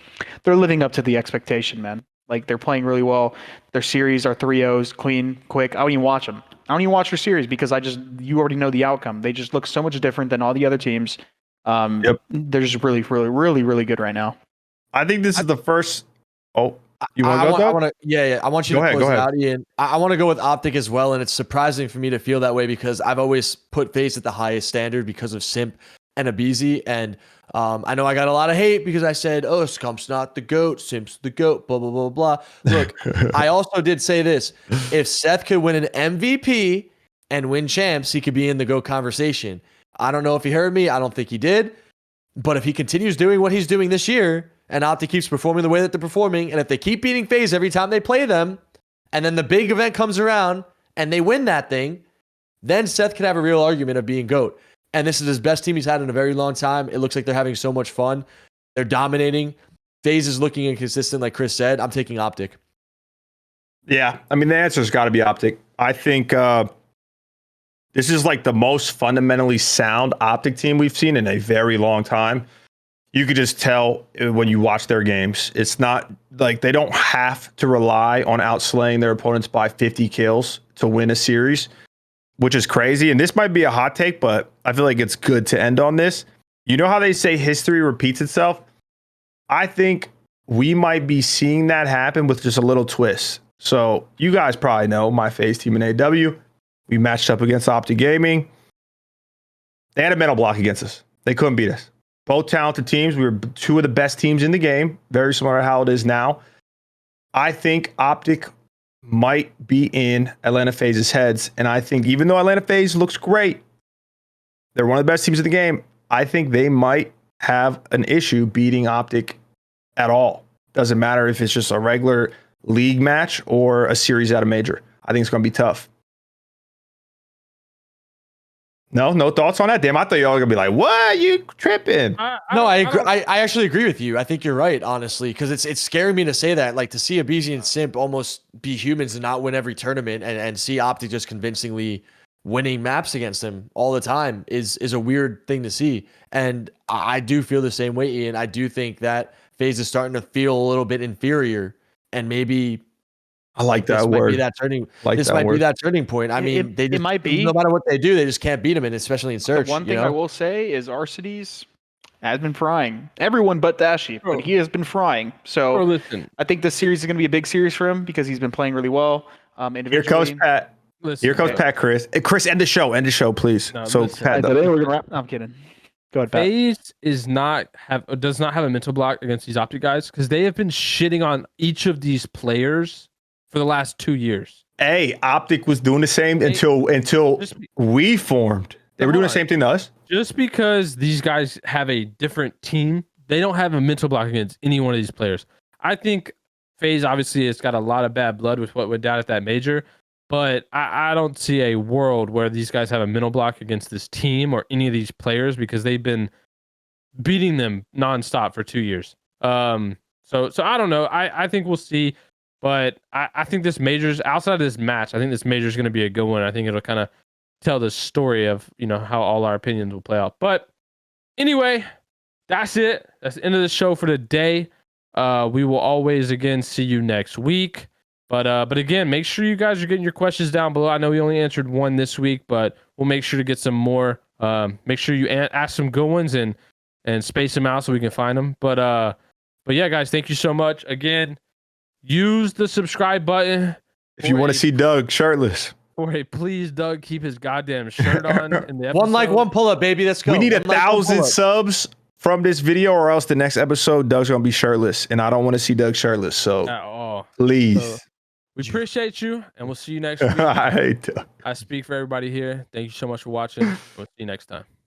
they're living up to the expectation, man. Like, they're playing really well. Their series are 3-0s, clean, quick. I don't even watch them. I don't even watch their series because you already know the outcome. They just look so much different than all the other teams. They're just really, really, really, really good right now. I think this is the first. Oh, You want to go, Doug? I want you Go to ahead, close go it ahead. out, Ian. I want to go with OpTic as well, and it's surprising for me to feel that way because I've always put FaZe at the highest standard because of Simp and aBeZy, and I know I got a lot of hate because I said, "Oh, Scump's not the GOAT, Simp's the GOAT." Blah blah blah blah. Look, I also did say this: if Seth could win an MVP and win champs, he could be in the GOAT conversation. I don't know if he heard me. I don't think he did. But if he continues doing what he's doing this year, and OpTic keeps performing the way that they're performing, and if they keep beating FaZe every time they play them, and then the big event comes around and they win that thing, then Seth could have a real argument of being GOAT. And this is his best team he's had in a very long time. It looks like they're having so much fun. They're dominating. FaZe is looking inconsistent, like Chris said. I'm taking OpTic. Yeah, I mean, the answer's got to be OpTic. I think this is like the most fundamentally sound OpTic team we've seen in a very long time. You could just tell when you watch their games. It's not like they don't have to rely on outslaying their opponents by 50 kills to win a series, which is crazy. And this might be a hot take, but I feel like it's good to end on this. You know how they say history repeats itself? I think we might be seeing that happen with just a little twist. So you guys probably know my FaZe team in AW. We matched up against OpTic Gaming. They had a mental block against us. They couldn't beat us. Both talented teams. We were two of the best teams in the game. Very similar to how it is now. I think OpTic might be in Atlanta FaZe's heads. And I think even though Atlanta FaZe looks great, they're one of the best teams in the game. I think they might have an issue beating OpTic at all. Doesn't matter if it's just a regular league match or a series at a major. I think it's going to be tough. No thoughts on that? Damn, I thought y'all were going to be like, what? You tripping? I agree. I actually agree with you. I think you're right, honestly, because it's scaring me to say that. Like, to see aBeZy and Simp almost be humans and not win every tournament and see OpTic just convincingly winning maps against them all the time is a weird thing to see. And I do feel the same way, Ian. I do think that FaZe is starting to feel a little bit inferior, and maybe I like that this word. might be that turning. This might be that turning point. I mean, it might be. No matter what they do, they just can't beat them, and especially in search. The one thing I will say is Arcitys has been frying everyone but Dashy, but he has been frying. So listen, I think this series is going to be a big series for him because he's been playing really well. Here comes Pat. Here comes Pat. Chris, end the show. End the show, please. No, so listen. Pat, Today we're gonna wrap. No, I'm kidding. Go ahead, Pat. FaZe does not have a mental block against these OpTic guys because they have been shitting on each of these players for the last 2 years. Hey, OpTic was doing the same until we formed. They were doing the same thing to us. Just because these guys have a different team, they don't have a mental block against any one of these players. I think FaZe obviously has got a lot of bad blood with what went down at that major, but I don't see a world where these guys have a mental block against this team or any of these players because they've been beating them nonstop for 2 years. So I don't know. I think we'll see. But I think this major's outside of this match, I think this major is going to be a good one. I think it'll kind of tell the story of, how all our opinions will play out. But anyway, that's it. That's the end of the show for today. We will always again see you next week. But again, make sure you guys are getting your questions down below. I know we only answered one this week, but we'll make sure to get some more. Make sure you ask some good ones and space them out so we can find them. But yeah, guys, thank you so much again. Use the subscribe button if you want to see Doug shirtless. Please, Doug, keep his goddamn shirt on in the episode. One like, one pull up, baby. Let's go. We need 1,000 subs from this video, or else the next episode Doug's gonna be shirtless, and I don't want to see Doug shirtless. So please. So, we appreciate you, and we'll see you next week. I speak for everybody here. Thank you so much for watching. We'll see you next time.